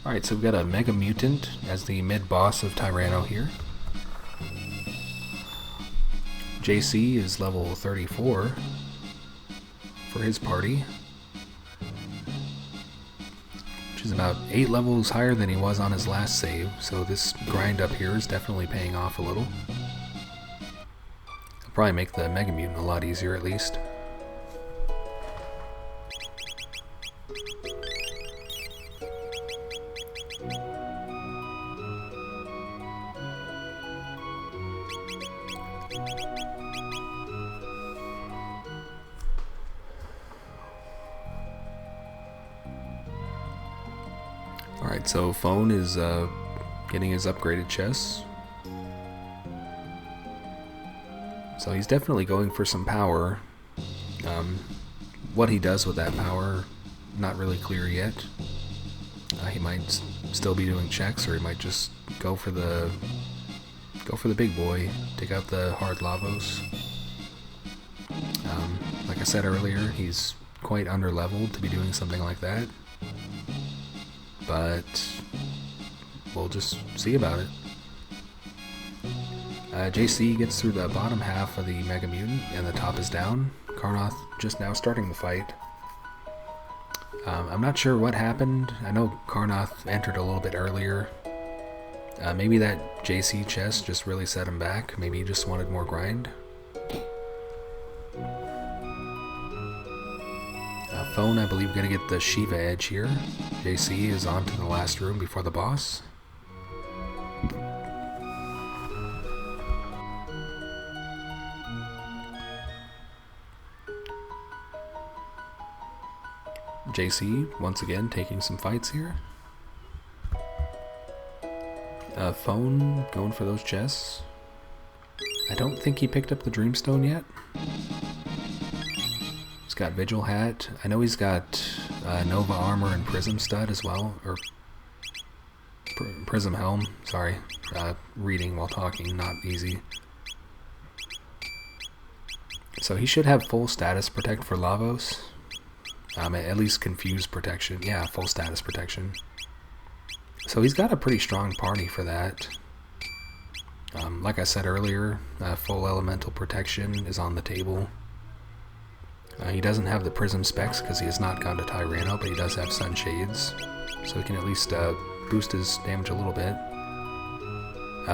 Alright, so we've got a Mega Mutant as the mid-boss of Tyranno here. JC is level 34 for his party, which is about 8 levels higher than he was on his last save, so this grind up here is definitely paying off a little. It'll probably make the Mega Mutant a lot easier at least. Alright, so Phone is getting his upgraded chests. So he's definitely going for some power. What he does with that power, not really clear yet. He might still be doing checks, or he might just go for the big boy, take out the hard Lavos. Like Like I said earlier, he's quite underleveled to be doing something like that. But we'll just see about it. JC gets through the bottom half of the Mega Mutant, and the top is down. Karnoth just now starting the fight. I'm not sure what happened. I know Karnoth entered a little bit earlier. Maybe that JC chest just really set him back. Maybe he just wanted more grind. Phone, I believe, gonna get the Shiva edge here. JC is on to the last room before the boss. JC, once again, taking some fights here. Phone, going for those chests. I don't think he picked up the Dreamstone yet. He's got Vigil Hat. I know he's got Nova Armor and Prism Stud as well. Or Prism Helm, sorry. Reading while talking, not easy. So he should have full status protect for Lavos. At least confused protection. Yeah, full status protection. So he's got a pretty strong party for that. Like I said earlier, full elemental protection is on the table. He doesn't have the prism specs because he has not gone to Tyranno, but he does have Sunshades. So he can at least boost his damage a little bit.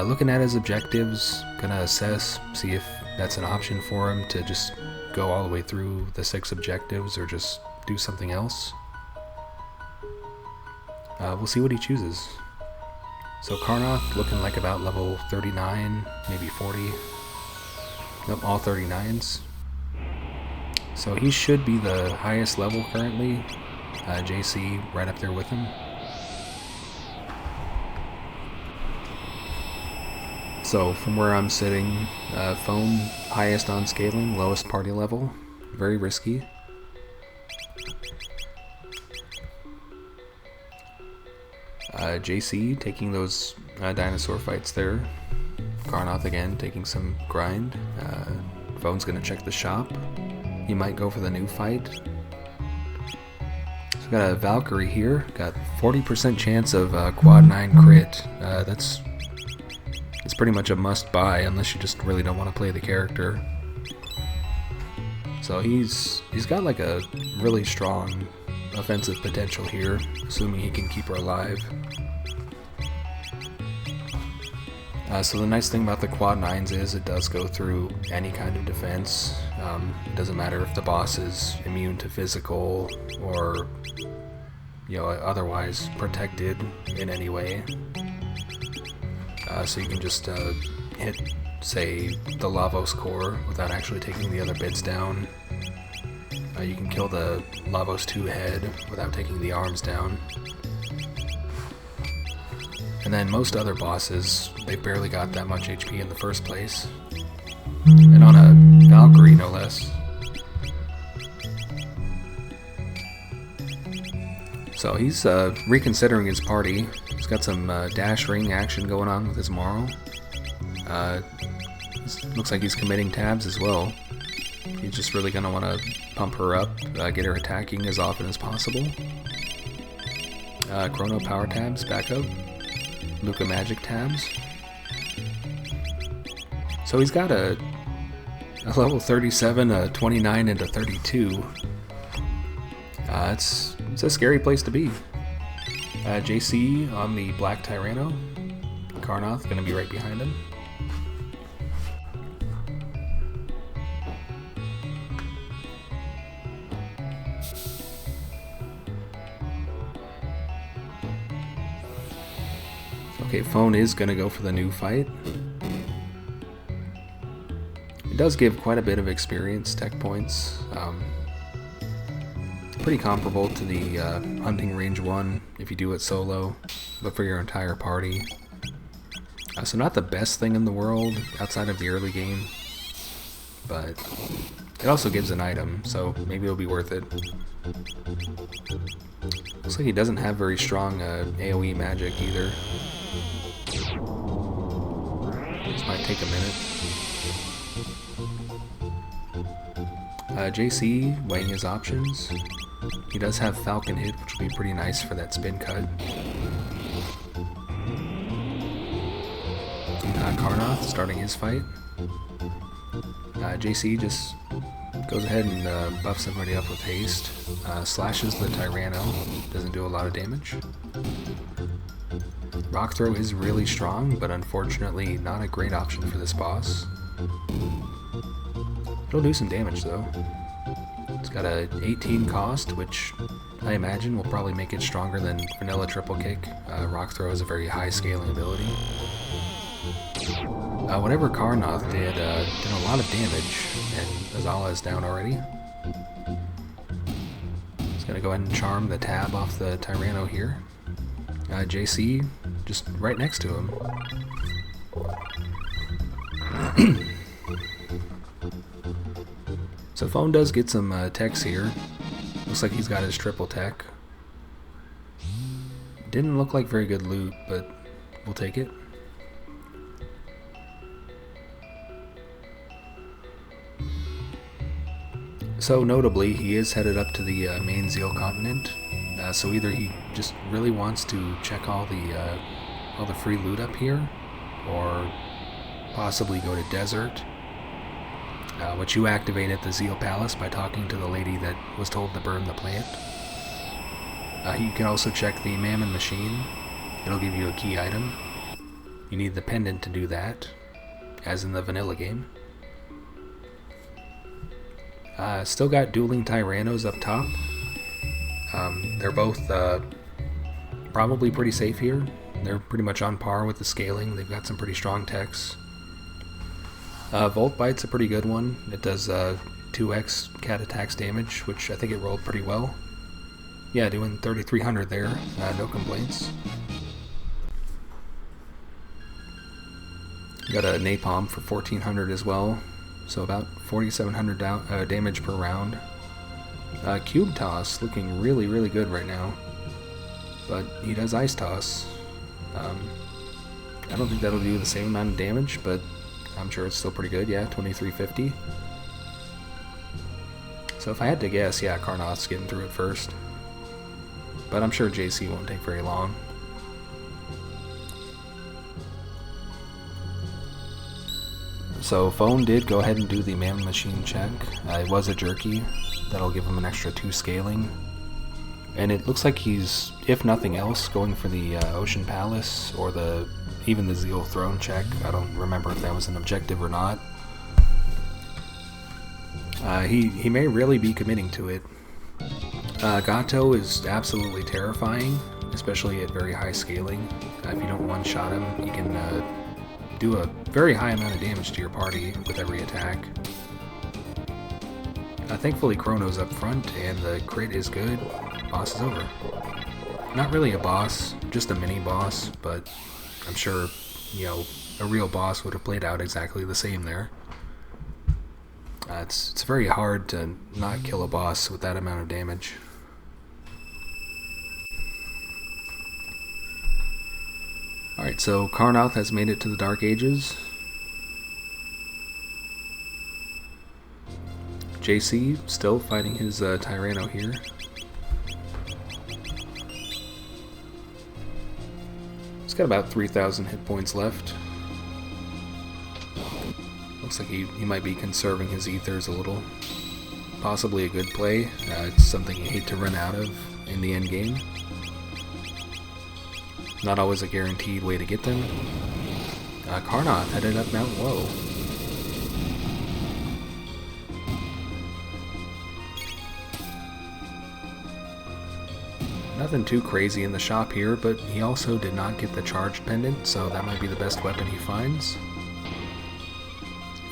Looking at his objectives, gonna assess, see if that's an option for him to just go all the way through the 6 objectives or just do something else. We'll see what he chooses. So Karnoth looking like about level 39, maybe 40. Nope, all 39s. So he should be the highest level currently. JC right up there with him. So from where I'm sitting, Phone highest on scaling, lowest party level. Very risky. JC taking those dinosaur fights there. Karnoth again taking some grind. Phone's gonna check the shop. He might go for the new fight. So got a Valkyrie here. Got 40% chance of quad 9 crit. It's pretty much a must buy unless you just really don't want to play the character. So he's got like a really strong offensive potential here, assuming he can keep her alive. So the nice thing about the quad 9s is it does go through any kind of defense. It doesn't matter if the boss is immune to physical or otherwise protected in any way. So you can just hit, say, the Lavos core without actually taking the other bits down. You can kill the Lavos 2 head without taking the arms down. And then most other bosses, they barely got that much HP in the first place. And on a Valkyrie, no less. So he's reconsidering his party. He's got some dash ring action going on with his Marl. Looks like he's committing tabs as well. He's just really going to want to pump her up, get her attacking as often as possible. Chrono power tabs back up. Luca magic tabs. So he's got a level 37, a 29, and a 32. It's a scary place to be. JC on the Black Tyranno. Karnoth going to be right behind him. Okay, Phone is going to go for the new fight. It does give quite a bit of experience, tech points. Pretty comparable to the Hunting Range 1 if you do it solo, but for your entire party. So not the best thing in the world outside of the early game, but it also gives an item, so maybe it'll be worth it. Looks like he doesn't have very strong AoE magic either. This might take a minute. JC weighing his options. He does have Falcon hit, which would be pretty nice for that spin cut. Karnoth starting his fight. JC just goes ahead and buffs somebody up with haste. Slashes the Tyranno. Doesn't do a lot of damage. Rock Throw is really strong, but unfortunately not a great option for this boss. It'll do some damage though. It's got a 18 cost, which I imagine will probably make it stronger than vanilla triple kick. Rock Throw is a very high scaling ability. Whatever Karnoth did a lot of damage, and Azala is down already. He's gonna go ahead and charm the tab off the Tyranno here. JC just right next to him. So Phone does get some techs here. Looks like he's got his triple tech. Didn't look like very good loot, but we'll take it. So notably, he is headed up to the main Zeal continent. So either he just really wants to check all the free loot up here, or possibly go to Desert, which you activate at the Zeal Palace by talking to the lady that was told to burn the plant. You can also check the Mammon Machine. It'll give you a key item. You need the pendant to do that, as in the vanilla game. Still got dueling Tyrannos up top. They're both probably pretty safe here. They're pretty much on par with the scaling. They've got some pretty strong techs. Volt Bite's a pretty good one. It does 2x cat attacks damage, which I think it rolled pretty well. Yeah, doing 3,300 there. No complaints. Got a Napalm for 1,400 as well. So about 4,700 damage per round. Cube Toss looking really, really good right now. But he does Ice Toss. I don't think that'll do the same amount of damage, but I'm sure it's still pretty good. Yeah, 2,350. So if I had to guess, yeah, Karnoth's getting through it first. But I'm sure JC won't take very long. So Phone did go ahead and do the Mammon Machine check. It was a jerky. That'll give him an extra 2 scaling. And it looks like he's, if nothing else, going for the Ocean Palace or even the Zeal Throne check. I don't remember if that was an objective or not. He may really be committing to it. Gato is absolutely terrifying, especially at very high scaling. If you don't one-shot him, he can do a very high amount of damage to your party with every attack. Thankfully Chrono's up front, and the crit is good. Boss is over. Not really a boss, just a mini-boss, but I'm sure, you know, a real boss would have played out exactly the same there. It's very hard to not kill a boss with that amount of damage. Alright, so Karnoth has made it to the Dark Ages. JC still fighting his Tyranno here. He's got about 3,000 hit points left. Looks like he might be conserving his ethers a little. Possibly a good play. It's something you hate to run out of in the end game. Not always a guaranteed way to get them. Karnoth headed up Mount Woe. Nothing too crazy in the shop here, but he also did not get the charged pendant, so that might be the best weapon he finds.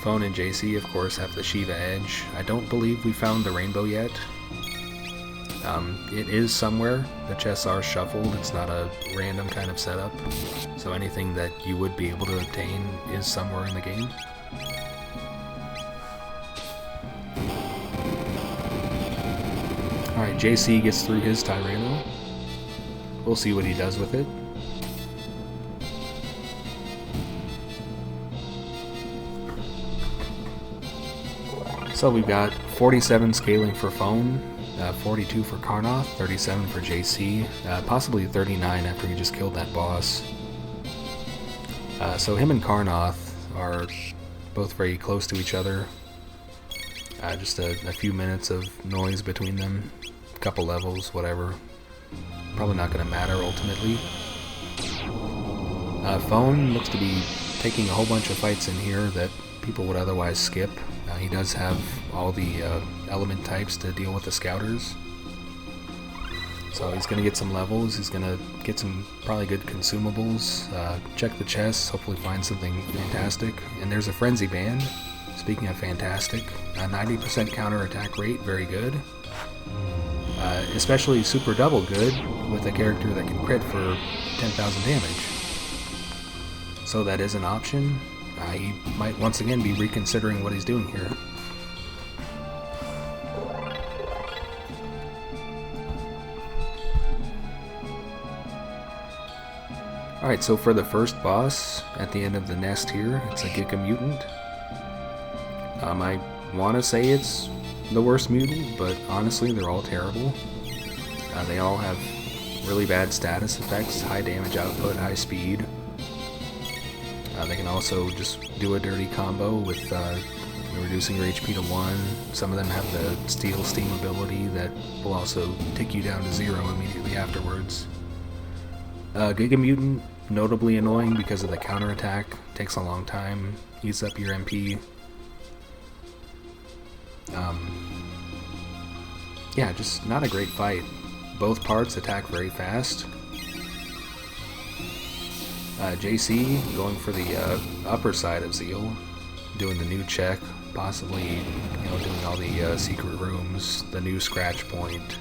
Phone and JC, of course, have the Shiva Edge. I don't believe we found the rainbow yet. It is somewhere. The chests are shuffled. It's not a random kind of setup. So anything that you would be able to obtain is somewhere in the game. Alright, JC gets through his Tyranno. We'll see what he does with it. So we've got 47 scaling for Phone, 42 for Karnoth, 37 for JC, possibly 39 after he just killed that boss. So him and Karnoth are both very close to each other. Just a few minutes of noise between them, a couple levels, whatever. Probably not going to matter ultimately. Phone looks to be taking a whole bunch of fights in here that people would otherwise skip. He does have all the element types to deal with the scouters. So he's going to get some levels, he's going to get some probably good consumables, check the chests, hopefully find something fantastic. And there's a Frenzy Band, speaking of fantastic. 90% counterattack rate, very good. Especially super double good with a character that can crit for 10,000 damage. So that is an option. He might once again be reconsidering what he's doing here. Alright, so for the first boss at the end of the nest here, it's a Giga Mutant. I want to say it's the worst mutant, but honestly they're all terrible. They all have really bad status effects, high damage output, high speed. They can also just do a dirty combo with reducing your HP to 1. Some of them have the Steel Steam ability that will also tick you down to 0 immediately afterwards. Giga Mutant, notably annoying because of the counterattack, takes a long time, eats up your MP. Yeah, just not a great fight. Both parts attack very fast. JC going for the upper side of Zeal, doing the new check, possibly doing all the secret rooms, the new scratch point,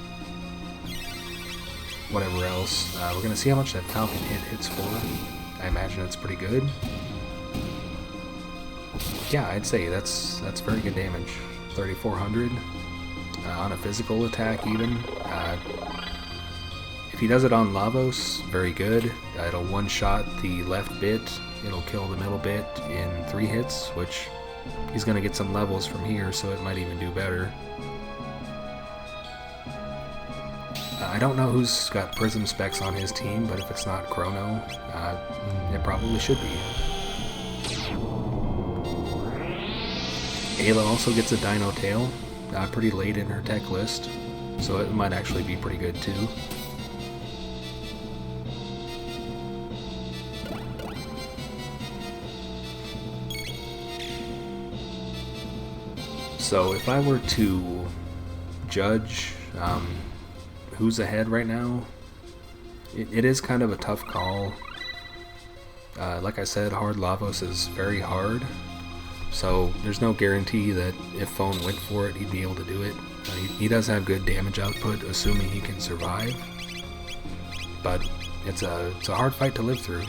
whatever else. We're gonna see how much that Falcon hits for. I imagine it's pretty good. Yeah, I'd say that's very good damage. 3,400 on a physical attack even. If he does it on Lavos, very good. It'll one-shot the left bit, it'll kill the middle bit in 3 hits, which he's going to get some levels from here, so it might even do better. I don't know who's got Prism specs on his team, but if it's not Chrono, it probably should be. Ayla also gets a Dino Tail, pretty late in her tech list, so it might actually be pretty good too. So if I were to judge who's ahead right now, it is kind of a tough call. Like I said, hard Lavos is very hard, so there's no guarantee that if Phone went for it, he'd be able to do it. He does have good damage output, assuming he can survive, but it's a hard fight to live through.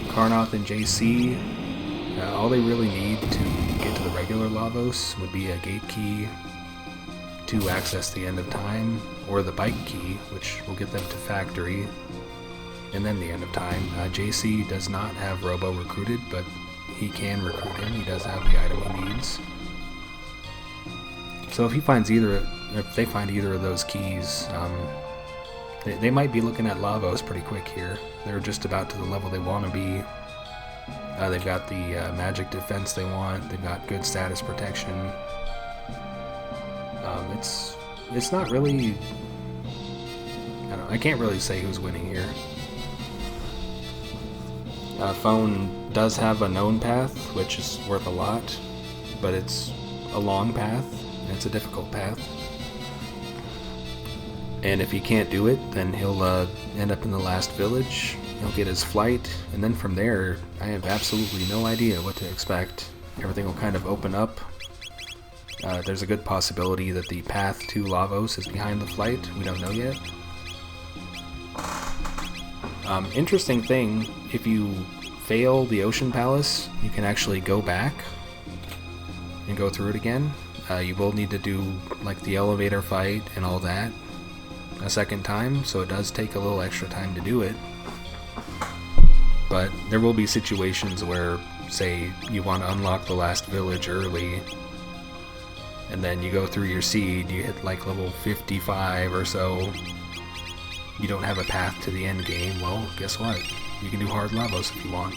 Karnoth and JC, all they really need to get to the regular Lavos would be a gate key to access the end of time, or the bike key, which will get them to factory, and then the end of time. JC does not have Robo recruited, but he can recruit him. He does have the item he needs. So if they find either of those keys, they might be looking at Lavos pretty quick here. They're just about to the level they want to be. They've got the magic defense they want. They've got good status protection. It's not really. I can't really say who's winning here. Phone does have a known path, which is worth a lot, but it's a long path and it's a difficult path. And if he can't do it, then he'll end up in the last village. He'll get his flight, and then from there, I have absolutely no idea what to expect. Everything will kind of open up. There's a good possibility that the path to Lavos is behind the flight. We don't know yet. Interesting thing, if you fail the Ocean Palace, you can actually go back and go through it again. You will need to do like the elevator fight and all that a second time, so it does take a little extra time to do it. But there will be situations where say you want to unlock the last village early, and then you go through your seed, you hit like level 55 or so, you don't have a path to the end game, well, guess what? You can do hard Lavos if you want.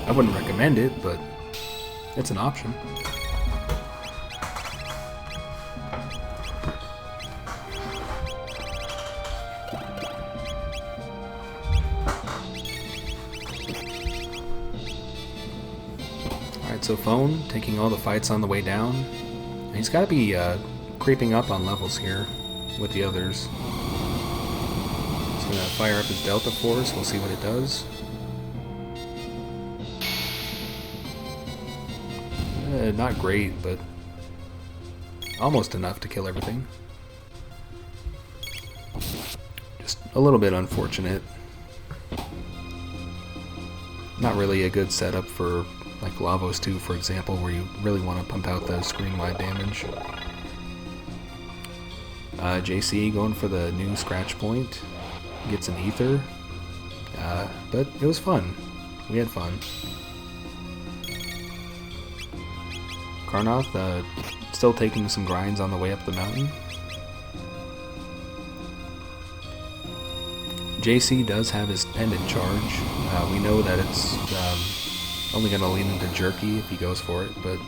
I wouldn't recommend it, but it's an option. Alright, so Phone taking all the fights on the way down. And he's got to be creeping up on levels here with the others. He's going to fire up his Delta Force, we'll see what it does. Not great, but almost enough to kill everything. Just a little bit unfortunate. Not really a good setup for like Lavos 2, for example, where you really want to pump out the screen-wide damage. JC going for the new scratch point. Gets an ether. But it was fun. We had fun. Karnoth still taking some grinds on the way up the mountain. JC does have his pendant charge. We know that it's only going to lead him to jerky if he goes for it, but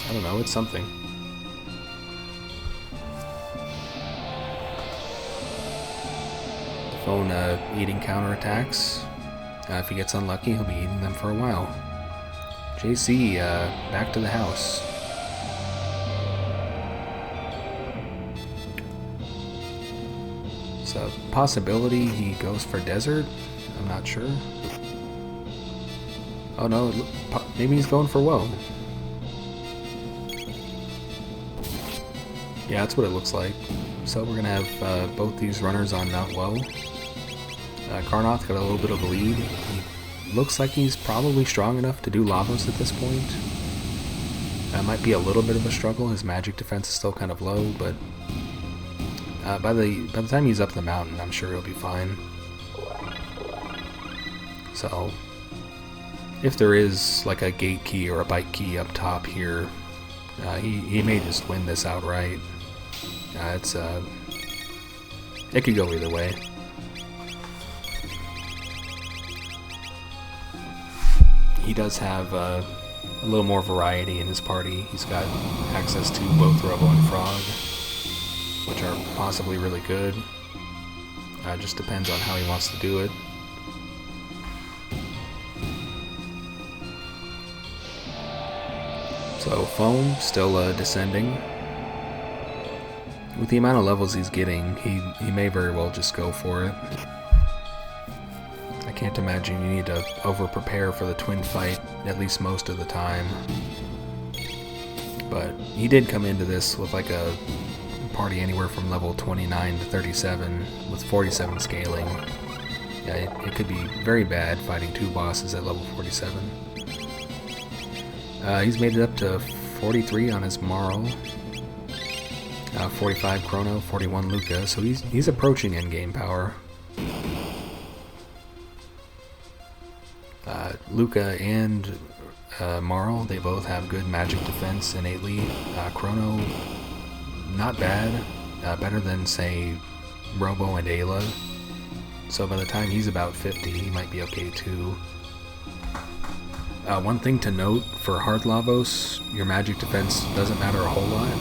I don't know, it's something. Phone eating counterattacks. If he gets unlucky, he'll be eating them for a while. JC, back to the house. It's a possibility he goes for desert. I'm not sure. Oh no, maybe he's going for woe. Yeah, that's what it looks like. So we're gonna have both these runners on Mount Woe. Karnoth got a little bit of a lead. He looks like he's probably strong enough to do Lavos at this point. Might be a little bit of a struggle. His magic defense is still kind of low, but by the time he's up the mountain, I'm sure he'll be fine. So, if there is like a gate key or a bike key up top here, he may just win this outright. It could go either way. He does have a little more variety in his party. He's got access to both Robo and Frog, which are possibly really good. Just depends on how he wants to do it. So Foam still descending. With the amount of levels he's getting, he may very well just go for it. I can't imagine you need to over-prepare for the twin fight, at least most of the time. But he did come into this with like a party anywhere from level 29 to 37, with 47 scaling. Yeah, it could be very bad fighting two bosses at level 47. He's made it up to 43 on his Marl. 45 Chrono, 41 Luca, so he's approaching endgame power. Luca and Marl, they both have good magic defense innately. Chrono, not bad. Better than, say, Robo and Ayla. So by the time he's about 50, he might be okay too. One thing to note, for hard Lavos, your magic defense doesn't matter a whole lot.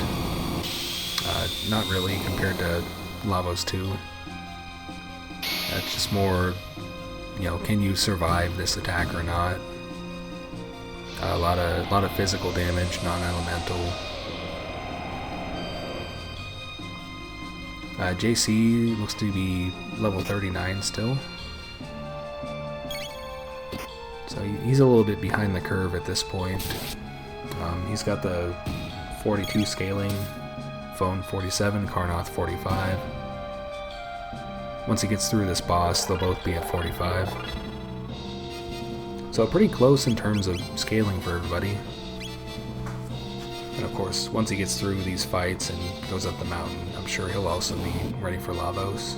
Not really compared to Lavos 2. That's just more, can you survive this attack or not? A lot of physical damage, non-elemental. JC looks to be level 39 still. So he's a little bit behind the curve at this point. He's got the 42 scaling, Phone 47, Karnoth 45. Once he gets through this boss, they'll both be at 45. So pretty close in terms of scaling for everybody. And of course, once he gets through these fights and goes up the mountain, I'm sure he'll also be ready for Lavos.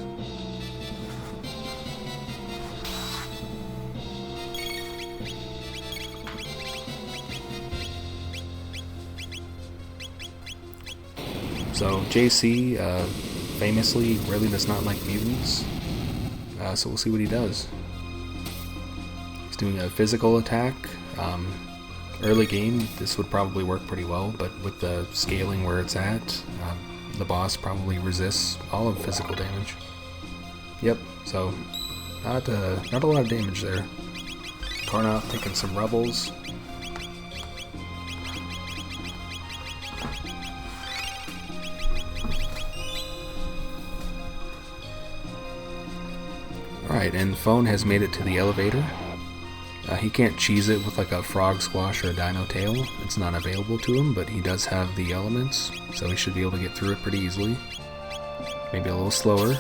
So JC famously really does not like mutants, so we'll see what he does. He's doing a physical attack. Early game, this would probably work pretty well, but with the scaling where it's at, the boss probably resists all of physical damage. Yep, so not a lot of damage there. Carnoth taking some rebels. Alright, and Phone has made it to the elevator. He can't cheese it with like a frog squash or a dino tail. It's not available to him, but he does have the elements, so he should be able to get through it pretty easily. Maybe a little slower.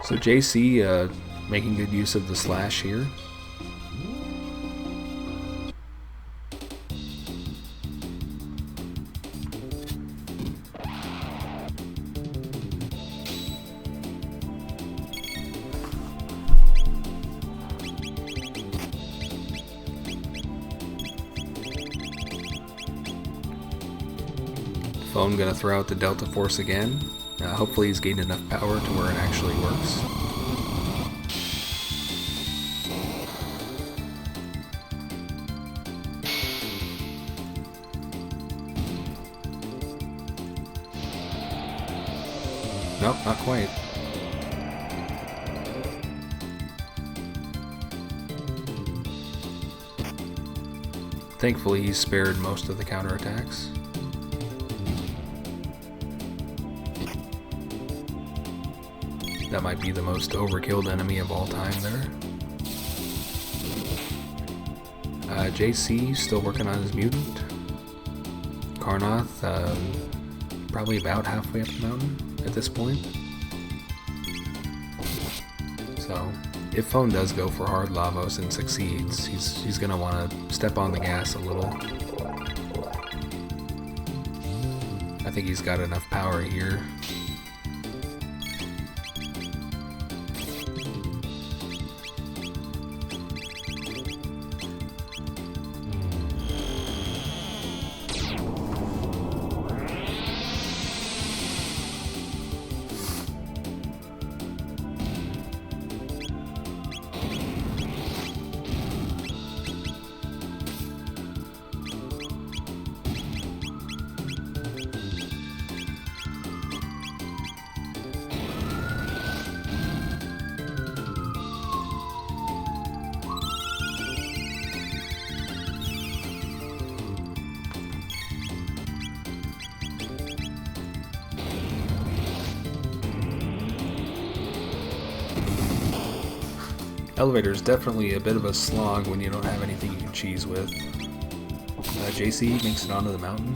So JC making good use of the slash here. Phone gonna throw out the Delta Force again. Hopefully he's gained enough power to where it actually works. Nope, not quite. Thankfully he's spared most of the counterattacks. That might be the most overkilled enemy of all time there. JC still working on his mutant. Carnoth probably about halfway up the mountain at this point. So if Phone does go for hard Lavos and succeeds, he's gonna want to step on the gas a little. I think he's got enough power here. Elevator is definitely a bit of a slog when you don't have anything you can cheese with. JC makes it onto the mountain.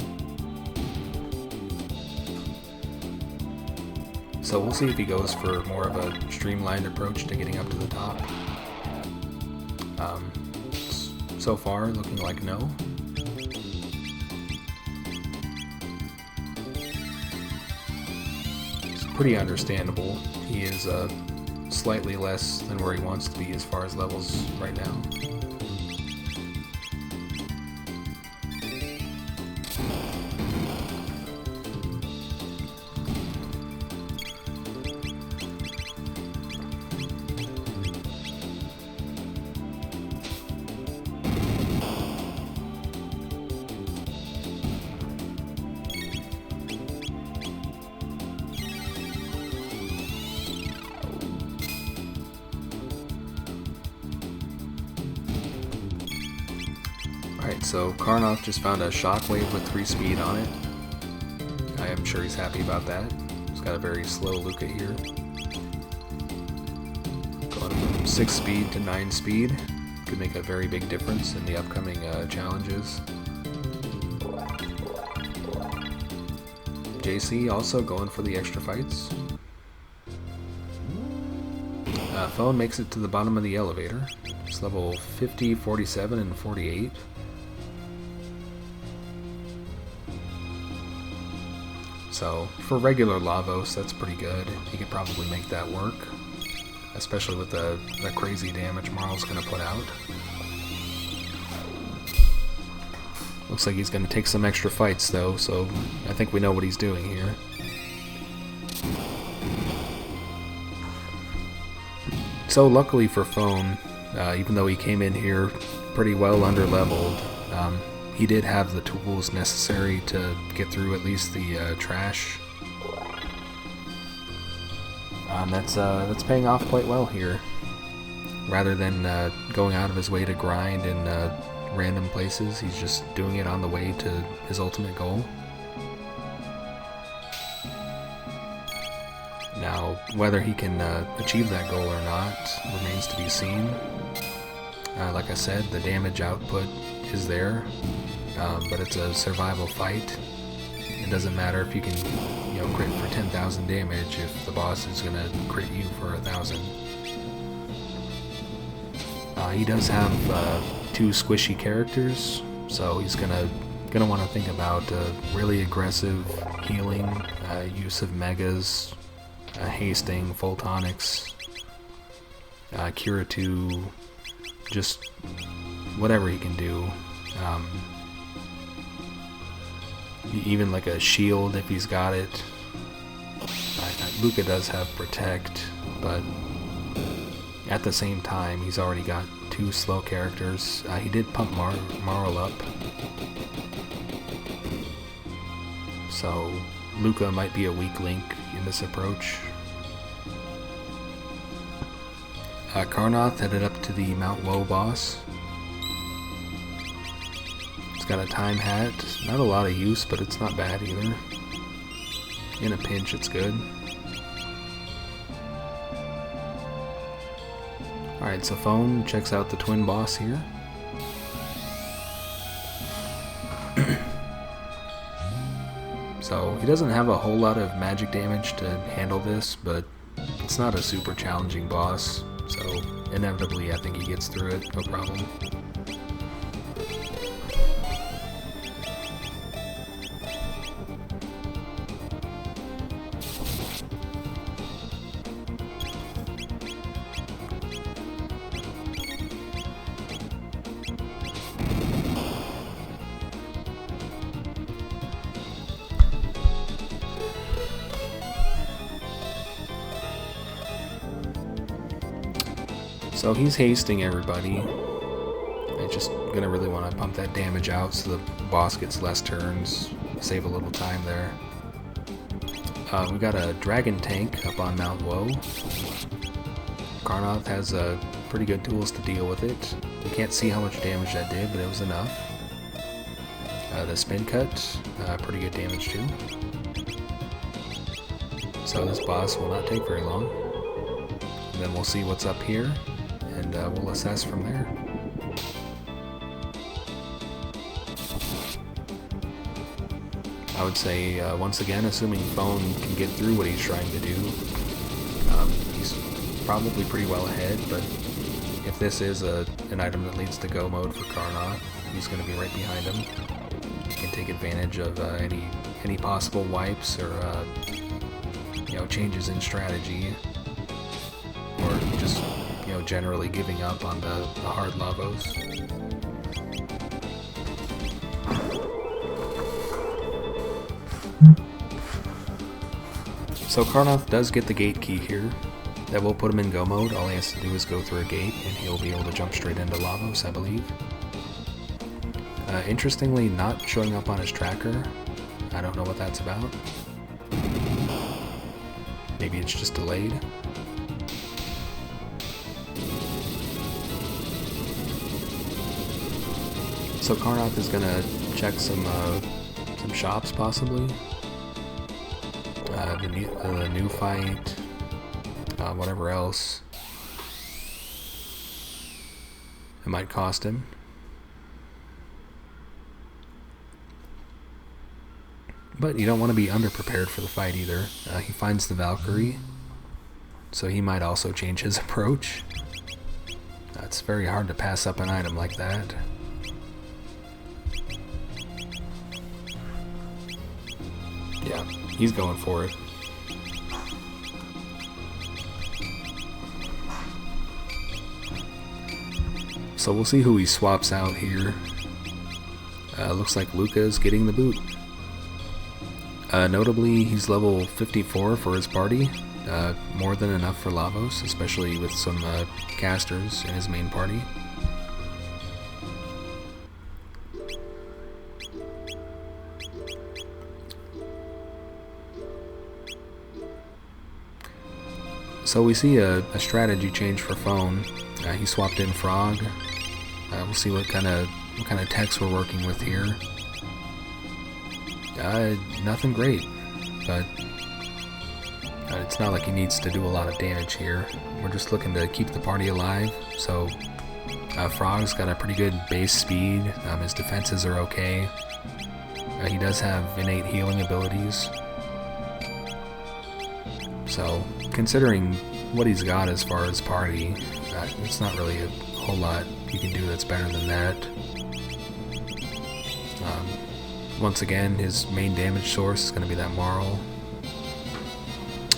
So we'll see if he goes for more of a streamlined approach to getting up to the top. So far, looking like no. It's pretty understandable. He is slightly less than where he wants to be as far as levels right now. Alright, so Carnoth just found a shockwave with 3 speed on it. I am sure he's happy about that. He's got a very slow Luca here. Going from 6 speed to 9 speed could make a very big difference in the upcoming challenges. JC also going for the extra fights. Phone makes it to the bottom of the elevator. It's level 50, 47, and 48. So, for regular Lavos, that's pretty good. He could probably make that work. Especially with the crazy damage Marl's going to put out. Looks like he's going to take some extra fights though, so I think we know what he's doing here. So luckily for Phone, even though he came in here pretty well under-leveled, he did have the tools necessary to get through at least the trash. That's paying off quite well here. Rather than going out of his way to grind in random places, he's just doing it on the way to his ultimate goal. Now, whether he can achieve that goal or not remains to be seen. Like I said, the damage output is there, but it's a survival fight. It doesn't matter if you can, crit for 10,000 damage if the boss is gonna crit you for 1,000. He does have 2 squishy characters, so he's gonna want to think about really aggressive healing, use of megas, hasting, full tonics, Cura 2, just whatever he can do. Even like a shield if he's got it. Luca does have Protect, but at the same time he's already got 2 slow characters. He did pump Marl up, so Luca might be a weak link in this approach. Karnoth headed up to the Mount Woe boss. It's got a time hat, not a lot of use, but it's not bad either. In a pinch, it's good. Alright, so Phone checks out the twin boss here. So he doesn't have a whole lot of magic damage to handle this, but it's not a super challenging boss, so inevitably I think he gets through it, no problem. So he's hasting everybody. I just gonna really want to pump that damage out so the boss gets less turns, save a little time there. We got a dragon tank up on Mount Woe. Karnoth has pretty good tools to deal with it. We can't see how much damage that did, but it was enough. The spin cut, pretty good damage too. So this boss will not take very long. And then we'll see what's up here, and we'll assess from there. I would say, once again, assuming Phone can get through what he's trying to do, he's probably pretty well ahead, but if this is an item that leads to go mode for Karnoth, he's going to be right behind him. He can take advantage of any possible wipes or changes in strategy, or just generally giving up on the hard Lavos. So Karnoth does get the gate key here. That will put him in go mode. All he has to do is go through a gate and he'll be able to jump straight into Lavos, I believe. Interestingly, not showing up on his tracker. I don't know what that's about. Maybe it's just delayed. So Karnoth is gonna check some shops possibly. The new fight, whatever else. It might cost him. But you don't want to be underprepared for the fight either. He finds the Valkyrie, so he might also change his approach. It's very hard to pass up an item like that. Yeah, he's going for it. So we'll see who he swaps out here. Looks like Luca's getting the boot. Notably, he's level 54 for his party. More than enough for Lavos, especially with some casters in his main party. So we see a strategy change for phone. He swapped in Frog. We'll see what kind of text we're working with here. Nothing great, but it's not like he needs to do a lot of damage here. We're just looking to keep the party alive. So Frog's got a pretty good base speed. His defenses are okay. He does have innate healing abilities. So considering what he's got as far as party, it's not really a whole lot you can do that's better than that. Once again, his main damage source is going to be that Marl.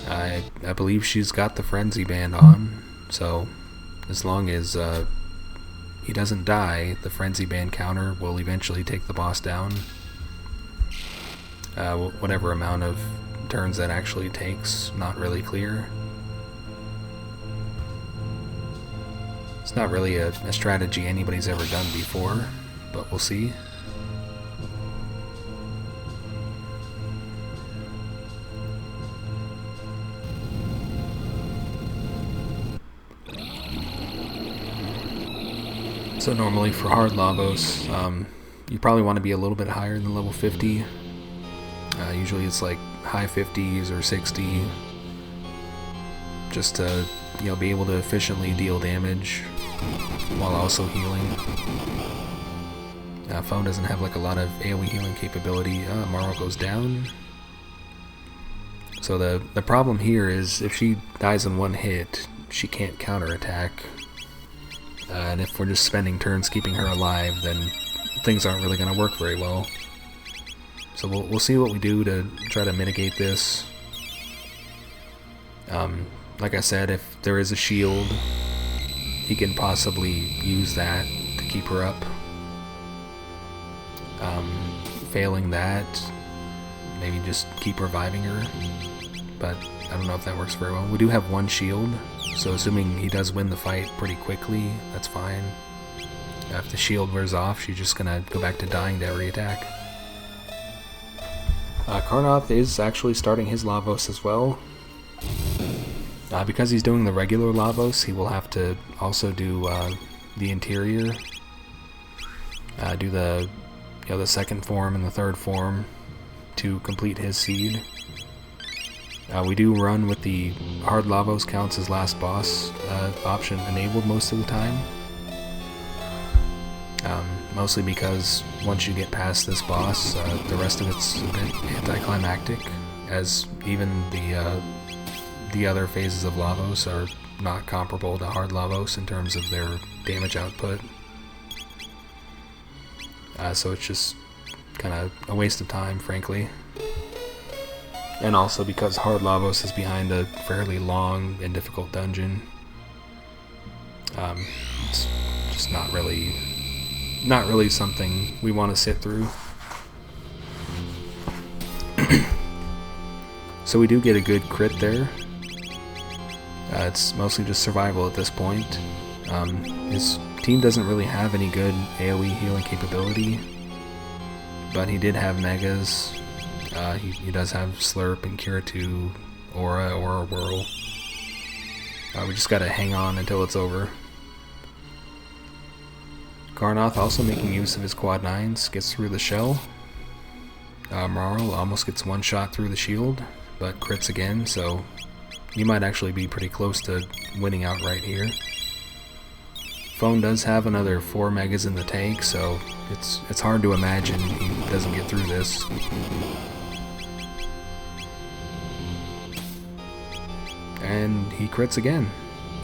I believe she's got the Frenzy Band on, so as long as he doesn't die, the Frenzy Band counter will eventually take the boss down. Whatever amount of turns that actually takes, not really clear. It's not really a strategy anybody's ever done before, but we'll see. So normally for hard Lavos, you probably want to be a little bit higher than level 50. Usually it's like high 50s or 60, just to be able to efficiently deal damage while also healing. Phone doesn't have like a lot of AoE healing capability. Marl goes down. So the problem here is if she dies in one hit, she can't counterattack. And if we're just spending turns keeping her alive, then things aren't really going to work very well. So we'll see what we do to try to mitigate this. Like I said, if there is a shield, he can possibly use that to keep her up. Failing that, maybe just keep reviving her. But I don't know if that works very well. We do have one shield, so assuming he does win the fight pretty quickly, that's fine. If the shield wears off, she's just gonna go back to dying to every attack. Karnoth is actually starting his Lavos as well. Because he's doing the regular Lavos, he will have to also do the interior. Do the the second form and the third form to complete his seed. We do run with the hard Lavos counts as last boss option enabled most of the time. Mostly because once you get past this boss, the rest of it's a bit anticlimactic, as even the other phases of Lavos are not comparable to hard Lavos in terms of their damage output. So it's just kind of a waste of time, frankly. And also because hard Lavos is behind a fairly long and difficult dungeon. It's just not really something we want to sit through. So we do get a good crit there. It's mostly just survival at this point. His team doesn't really have any good AoE healing capability, but he did have Megas. He does have Slurp and Cure 2, Aura Whirl. We just gotta hang on until it's over. Karnoth also making use of his quad 9s, gets through the shell. Marl almost gets one shot through the shield, but crits again, so you might actually be pretty close to winning outright here. phone does have another 4 megas in the tank, so it's hard to imagine he doesn't get through this. And he crits again.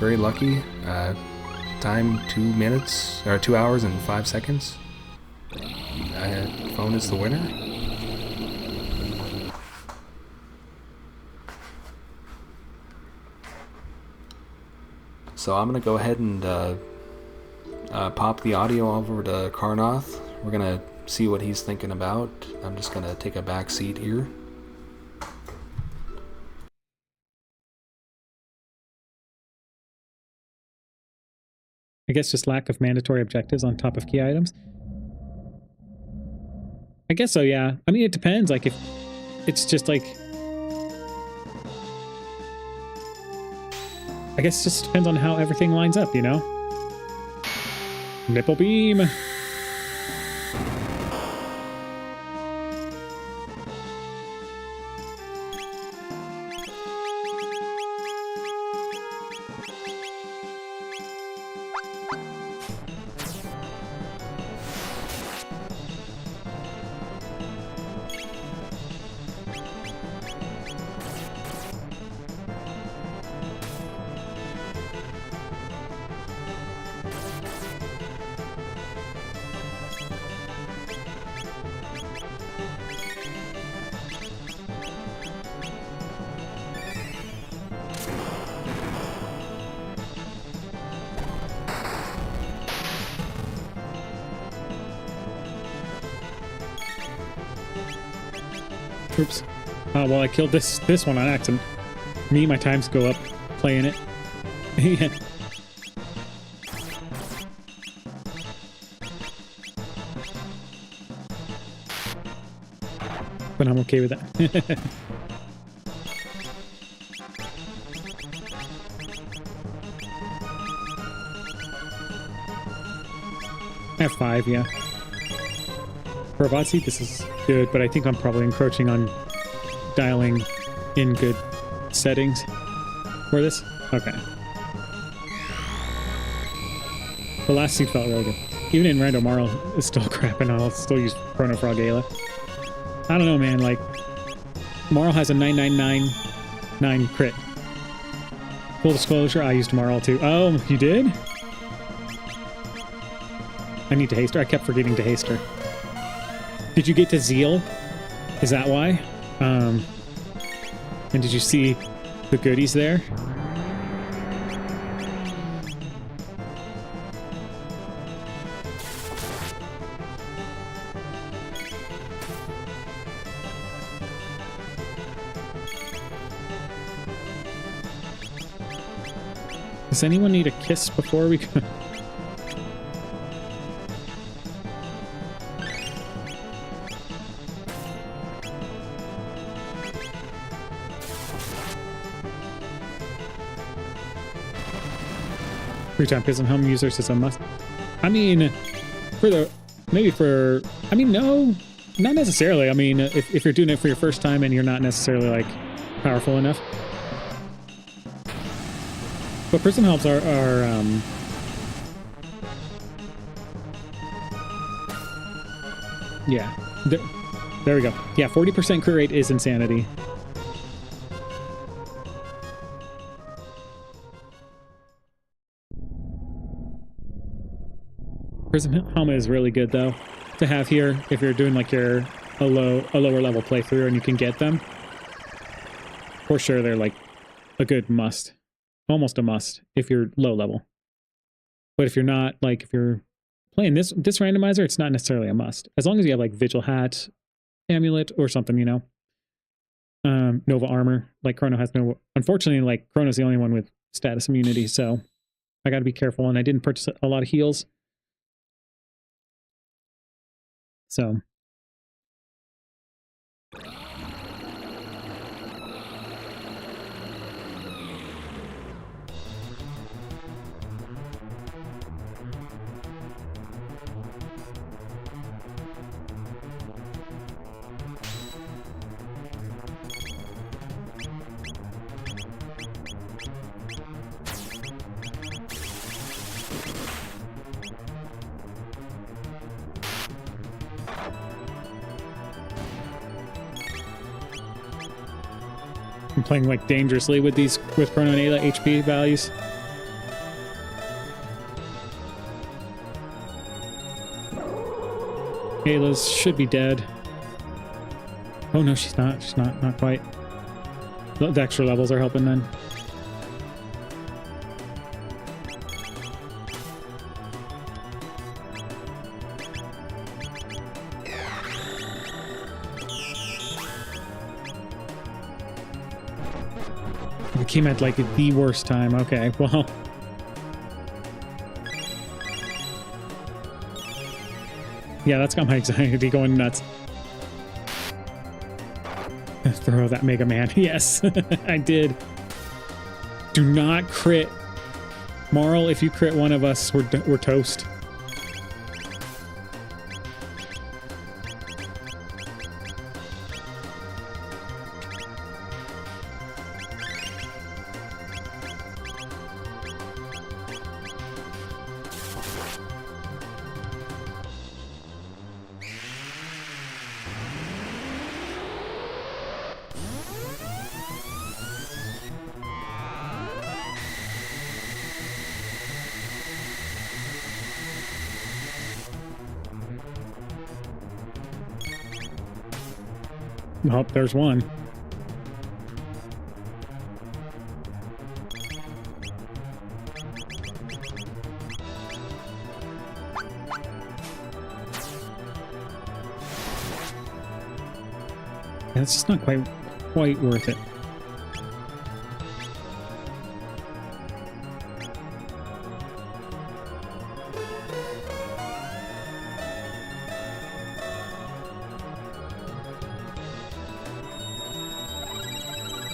Very lucky. Time 2 minutes, or 2 hours and 5 seconds. Phone is the winner. So I'm gonna go ahead and pop the audio over to Carnoth. We're gonna see what he's thinking about. I'm just gonna take a back seat here. I guess just lack of mandatory objectives on top of key items. I guess so, yeah. I mean, it depends. Like, if it's just like... I guess it just depends on how everything lines up, you know? Nipple beam! Oops. Well, I killed this one on accident. My times go up playing it. Yeah. But I'm okay with that. F5, yeah. For a vods, this is good, but I think I'm probably encroaching on dialing in good settings for this. Okay. The last seat felt really good. Even in Rando, Marl is still crap, and I'll still use Chrono Frog Ayla. I don't know, man. Like, Marl has a 9999 crit. Full disclosure, I used Marl too. Oh, you did? I need to haste her. I kept forgetting to haste her. Did you get to Zeal? Is that why? And did you see the goodies there? Does anyone need a kiss before we go? Free-time Prism Helm users is a must. I mean, no, not necessarily. I mean, if you're doing it for your first time and you're not necessarily, like, powerful enough. But Prism Helms are yeah, there we go. Yeah, 40% crit rate is insanity. Prism Helmet is really good though to have here if you're doing like a lower level playthrough and you can get them. For sure, they're like a good must, almost a must if you're low level. But if you're not, like if you're playing this randomizer, it's not necessarily a must as long as you have like Vigil Hat, Amulet, or something, you know. Nova Armor, like Chrono has no. Unfortunately, like Chrono's the only one with status immunity, so I got to be careful. And I didn't purchase a lot of heals. So I'm playing like dangerously with these, with Chrono and Ayla HP values. Ayla's should be dead. Oh no, she's not. She's not quite. The extra levels are helping then. We came at like the worst time. Okay, well. Yeah, that's got my anxiety going nuts. Throw that Mega Man. Yes, I did. Do not crit. Marl, if you crit one of us, we're toast. Oh, there's one. Yeah, it's just not quite worth it.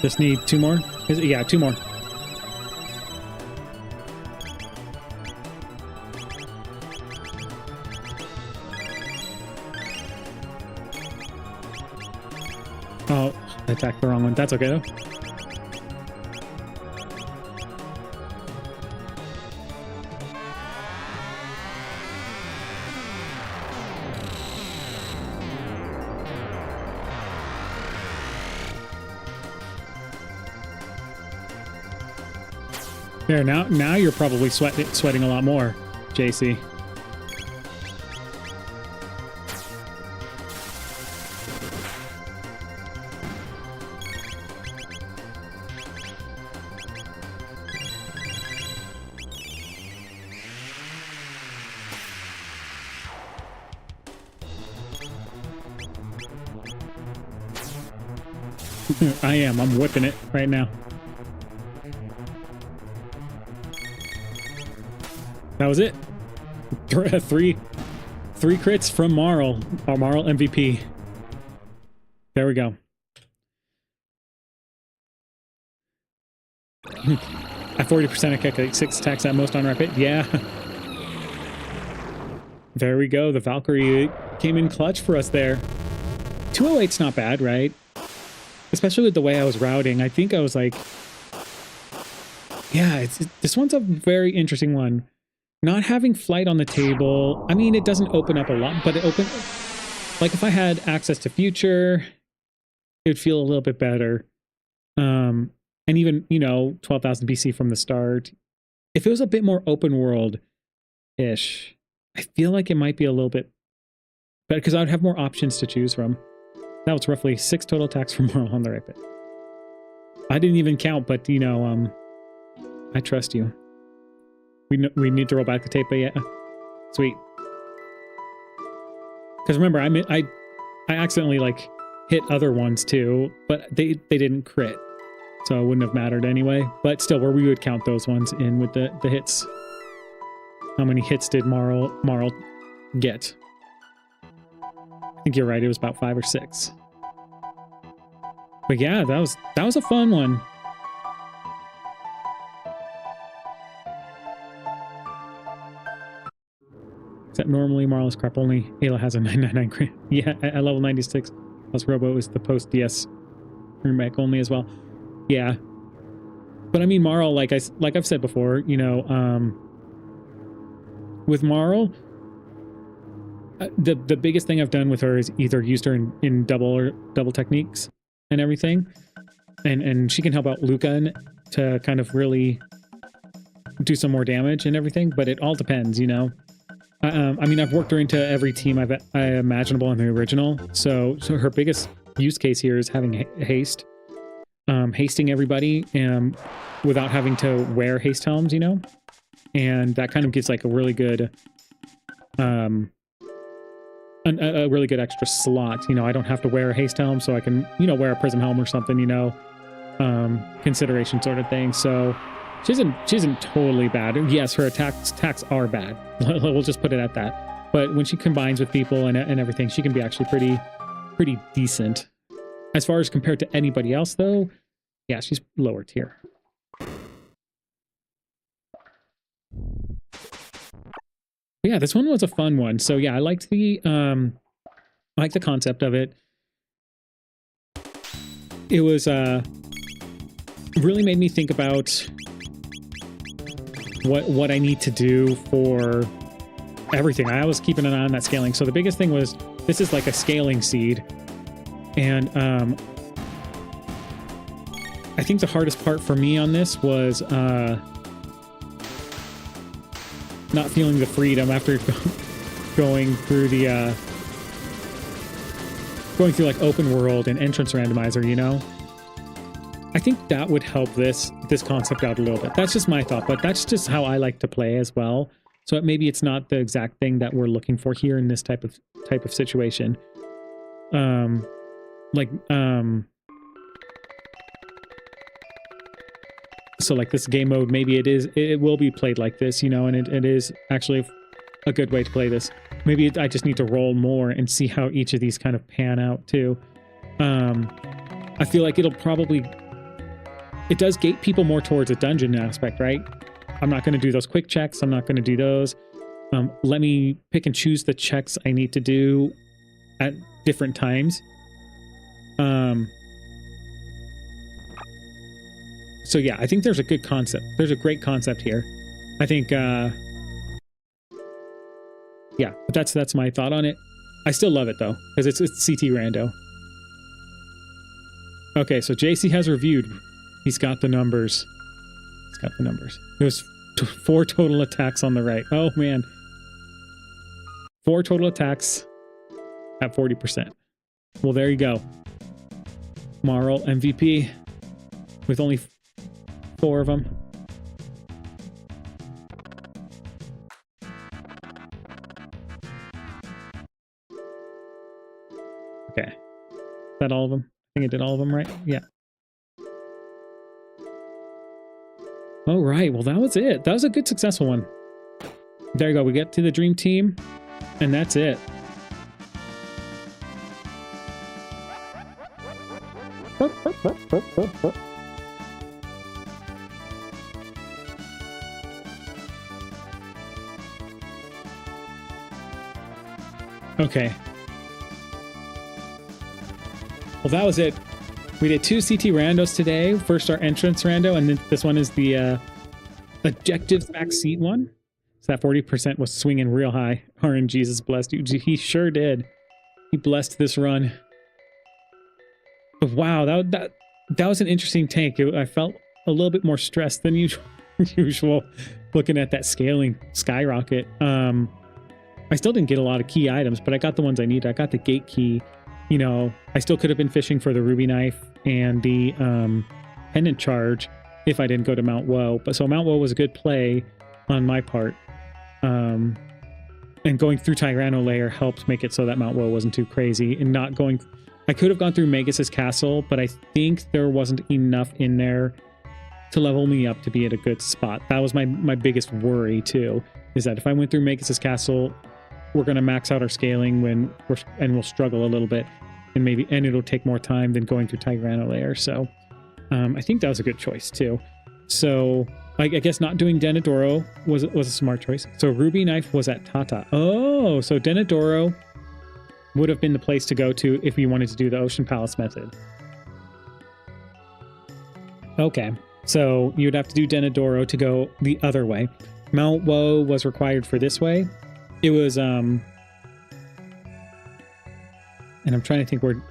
Just need 2 more? Yeah, 2 more. Oh, I attacked the wrong one. That's okay though. There, now you're probably sweating a lot more, JC. I am. I'm whipping it right now. That was it. 3 crits from Marl. Our Marl MVP. There we go. At 40% I kick 6 attacks at most on rapid. Yeah. There we go. The Valkyrie came in clutch for us there. 208's not bad, right? Especially with the way I was routing. I think I was like, yeah, this one's a very interesting one. Not having flight on the table, I mean, it doesn't open up a lot, but it opens, like if I had access to future, it would feel a little bit better. And even, you know, 12,000 BC from the start. If it was a bit more open world-ish, I feel like it might be a little bit better because I would have more options to choose from. That was roughly 6 total attacks from Marl on the right bit. I didn't even count, but, you know, I trust you. We need to roll back the tape, but yeah. Sweet. Because remember, I accidentally, like, hit other ones, too, but they didn't crit. So it wouldn't have mattered anyway. But still, where we would count those ones in with the hits. How many hits did Marl get? I think you're right, it was about 5 or 6. But yeah, that was a fun one. Except normally Marl is crap, only Ayla has a 999 crit. Yeah, at level 96. Plus Robo is the post DS remake only as well. Yeah. But I mean Marl, like I've said before, you know, with Marl, the biggest thing I've done with her is either used her in double techniques and everything. and she can help out Lucan to kind of really do some more damage and everything, but it all depends, you know. I mean, I've worked her into every team I imaginable in the original, so her biggest use case here is having haste, hasting everybody, without having to wear haste helms, you know, and that kind of gives like a really good, a really good extra slot. You know, I don't have to wear a haste helm, so I can, you know, wear a prism helm or something, you know, consideration sort of thing. So she isn't totally bad. Yes, her attacks are bad. We'll just put it at that. But when she combines with people and everything, she can be actually pretty decent. As far as compared to anybody else, though, yeah, she's lower tier. Yeah, this one was a fun one. So yeah, I liked the concept of it. It was really made me think about what I need to do for everything. I was keeping an eye on that scaling. So the biggest thing was, this is like a scaling seed. And I think the hardest part for me on this was not feeling the freedom after going through the going through like open world and entrance randomizer, you know. I think that would help this concept out a little bit. That's just my thought, but that's just how I like to play as well. So maybe it's not the exact thing that we're looking for here in this type of situation. So like this game mode, maybe it will be played like this, you know, and it is actually a good way to play this. Maybe I just need to roll more and see how each of these kind of pan out too. I feel like it does gate people more towards a dungeon aspect, right? I'm not going to do those quick checks. I'm not going to do those. Let me pick and choose the checks I need to do at different times. So yeah, I think there's a good concept. There's a great concept here. I think, yeah, but that's my thought on it. I still love it though, because it's CTRando. Okay, so JC has reviewed. He's got the numbers. He's got the numbers. There's 4 total attacks on the right. Oh man. 4 total attacks at 40%. Well, there you go. Marl MVP with only 4 of them. Okay. Is that all of them? I think I did all of them right. Yeah. All right. Well, that was it. That was a good, successful one. There you go. We get to the dream team, and that's it. Okay. Well, that was it. We did 2 CT randos today. First, our entrance rando, and then this one is the objectives backseat one. So that 40% was swinging real high. RNGesus blessed you. He sure did. He blessed this run. But wow, that was an interesting tank. I felt a little bit more stressed than usual looking at that scaling skyrocket. I still didn't get a lot of key items, but I got the ones I needed. I got the gate key. You know, I still could have been fishing for the ruby knife and the pendant charge if I didn't go to Mount Woe. But so Mount Woe was a good play on my part. And going through Tyranno layer helped make it so that Mount Woe wasn't too crazy, and not going. I could have gone through Magus's castle, but I think there wasn't enough in there to level me up to be at a good spot. That was my biggest worry too, is that if I went through Magus's castle, we're going to max out our scaling and we'll struggle a little bit, and it'll take more time than going through Tyranno layer. So I think that was a good choice too. So I guess not doing Denadoro was a smart choice. So Ruby Knife was at Tata. Oh, so Denadoro would have been the place to go to if you wanted to do the Ocean Palace method. Okay, so you'd have to do Denadoro to go the other way. Mount Woe was required for this way. It was, and I'm trying to think where...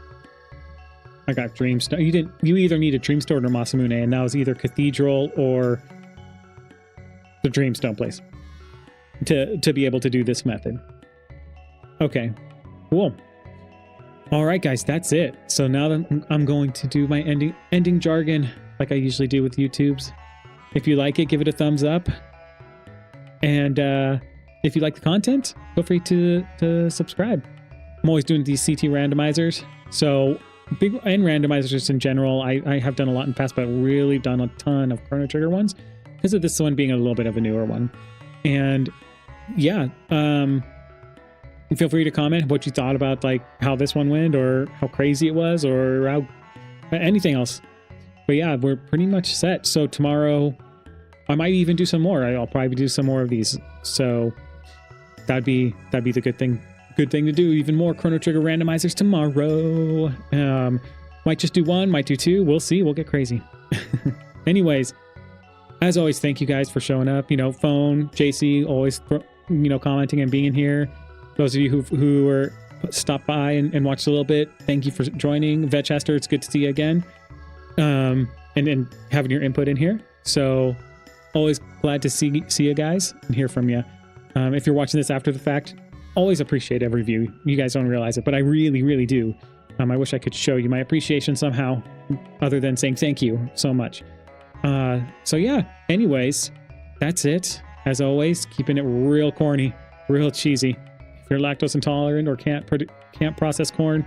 I got Dreamstone. You either needed Dreamstone or Masamune, and that was either Cathedral or the Dreamstone place to be able to do this method. Okay, cool. All right, guys, that's it. So now that I'm going to do my ending jargon like I usually do with YouTube's. If you like it, give it a thumbs up. And if you like the content, feel free to subscribe. I'm always doing these CT randomizers. So big and randomizers in general, I have done a lot in the past, but really done a ton of Chrono Trigger ones because of this one being a little bit of a newer one. And yeah, feel free to comment what you thought about like how this one went or how crazy it was or how anything else. But yeah, we're pretty much set. So tomorrow I might even do some more. I'll probably do some more of these. So that'd be the good thing to do. Even more Chrono Trigger randomizers tomorrow. Might just do one, might do two. We'll see. We'll get crazy. Anyways, as always, thank you guys for showing up. You know, Phone, JC, always, you know, commenting and being in here. Those of you who were stopped by and watched a little bit, thank you for joining. Vetchester, it's good to see you again. And having your input in here. So always glad to see you guys and hear from you. If you're watching this after the fact, always appreciate every view. You guys don't realize it, but I really, really do. I wish I could show you my appreciation somehow, other than saying thank you so much. So yeah, anyways, that's it. As always, keeping it real corny, real cheesy. If you're lactose intolerant or can't process corn,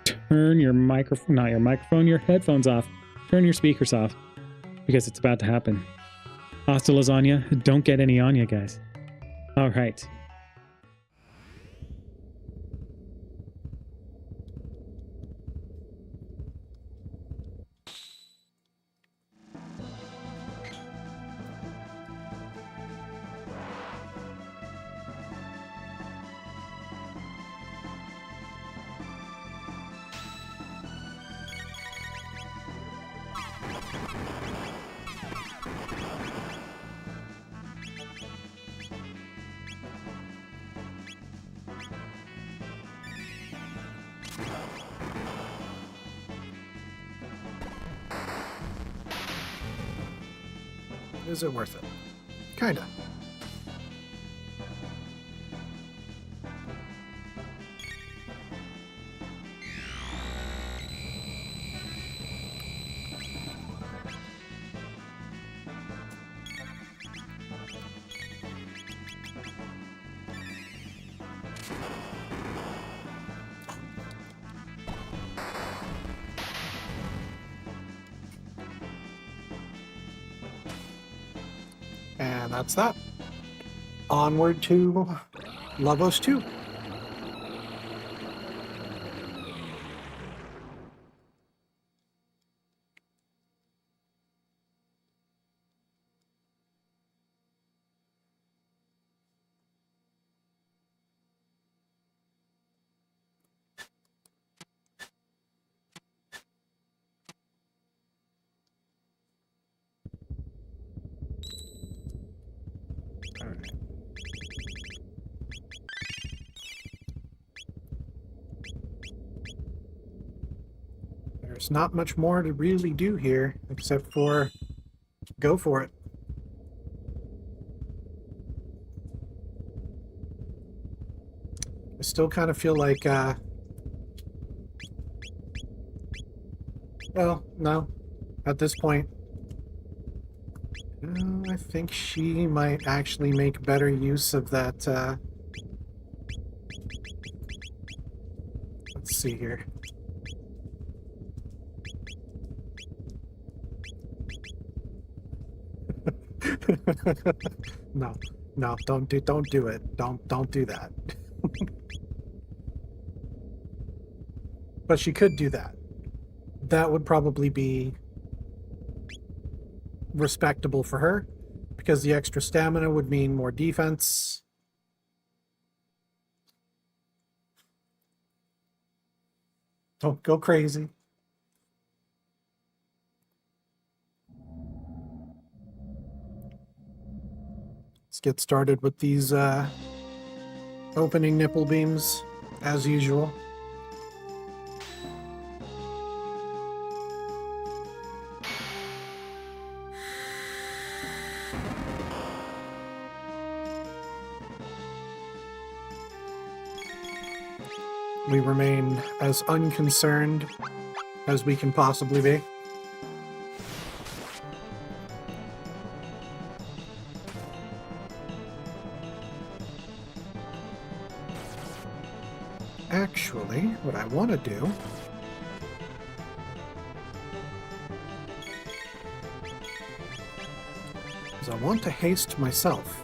turn your your headphones off. Turn your speakers off, because it's about to happen. Hasta lasagna. Don't get any on you guys. All right. Is it worth it? Kinda. And that's that. Onward to Lavos 2. There's not much more to really do here, except for go for it. I still kind of feel like, well, no, at this point, I think she might actually make better use of that, let's see here. No, don't do it. Don't do that. But she could do that. That would probably be respectable for her, because the extra stamina would mean more defense. Don't go crazy. Let's get started with these opening nipple beams, as usual. We remain as unconcerned as we can possibly be. Actually, what I want to do is I want to haste myself.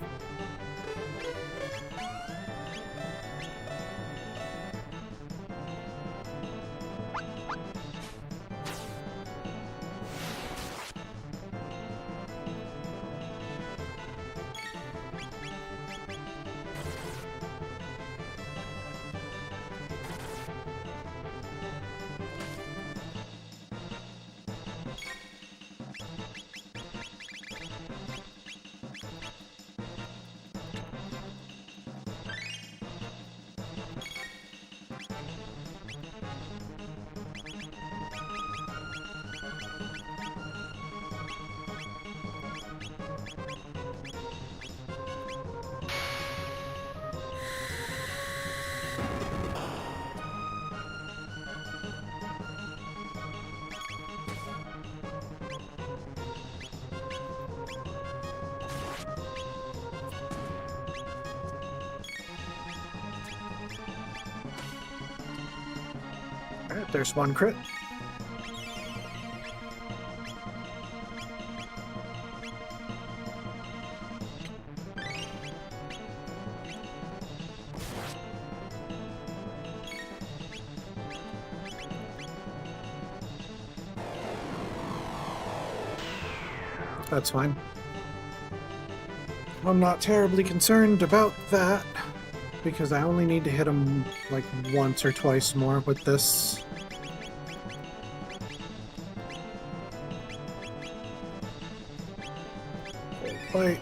Alright, there's one crit. That's fine. I'm not terribly concerned about that, because I only need to hit him like once or twice more with this. Bite.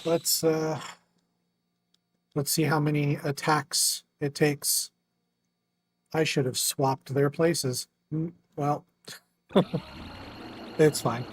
Let's see how many attacks it takes. I should have swapped their places. Well, it's fine.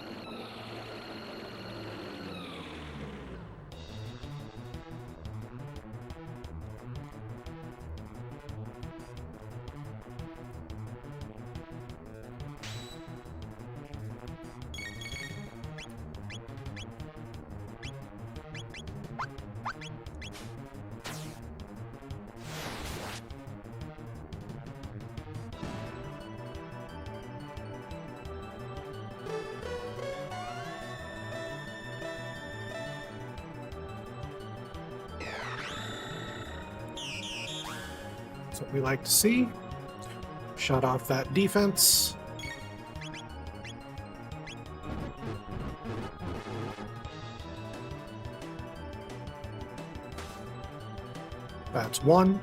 That's what we like to see. Shut off that defense. That's one.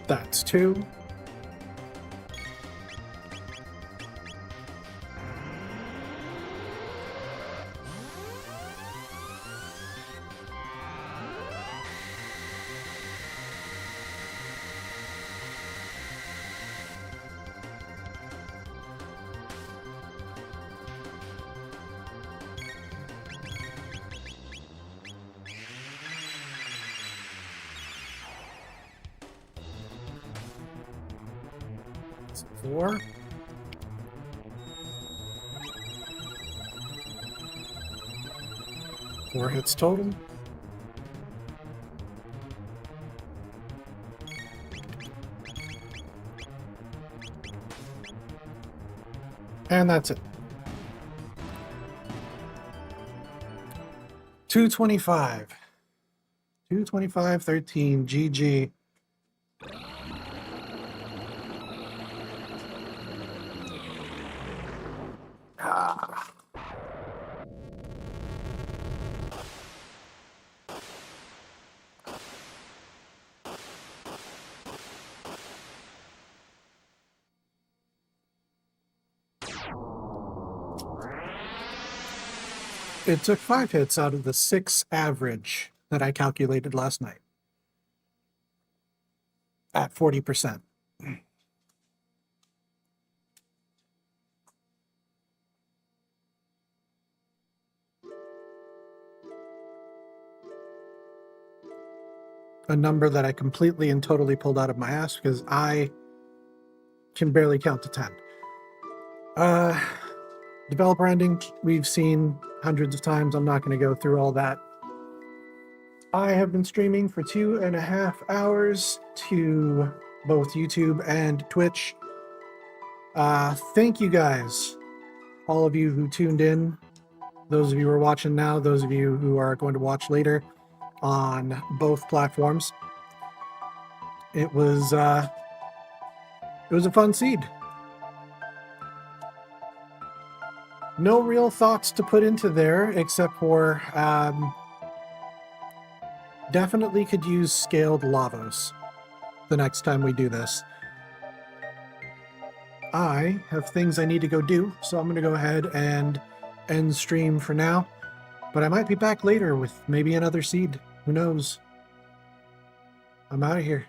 That's two. 4. Four hits total. And that's it. 225. 225, 13. GG. Ah. It took 5 hits out of the 6 average that I calculated last night. At 40%. A number that I completely and totally pulled out of my ass because I can barely count to 10. Developer ending, we've seen hundreds of times. I'm not going to go through all that. I have been streaming for 2.5 hours to both YouTube and Twitch. Thank you guys, all of you who tuned in, those of you who are watching now, those of you who are going to watch later on both platforms. It was a fun seed. No real thoughts to put into there except for definitely could use scaled lavos the next time we do this. I have things I need to go do, so I'm going to go ahead and end stream for now. But I might be back later with maybe another seed. Who knows? I'm out of here.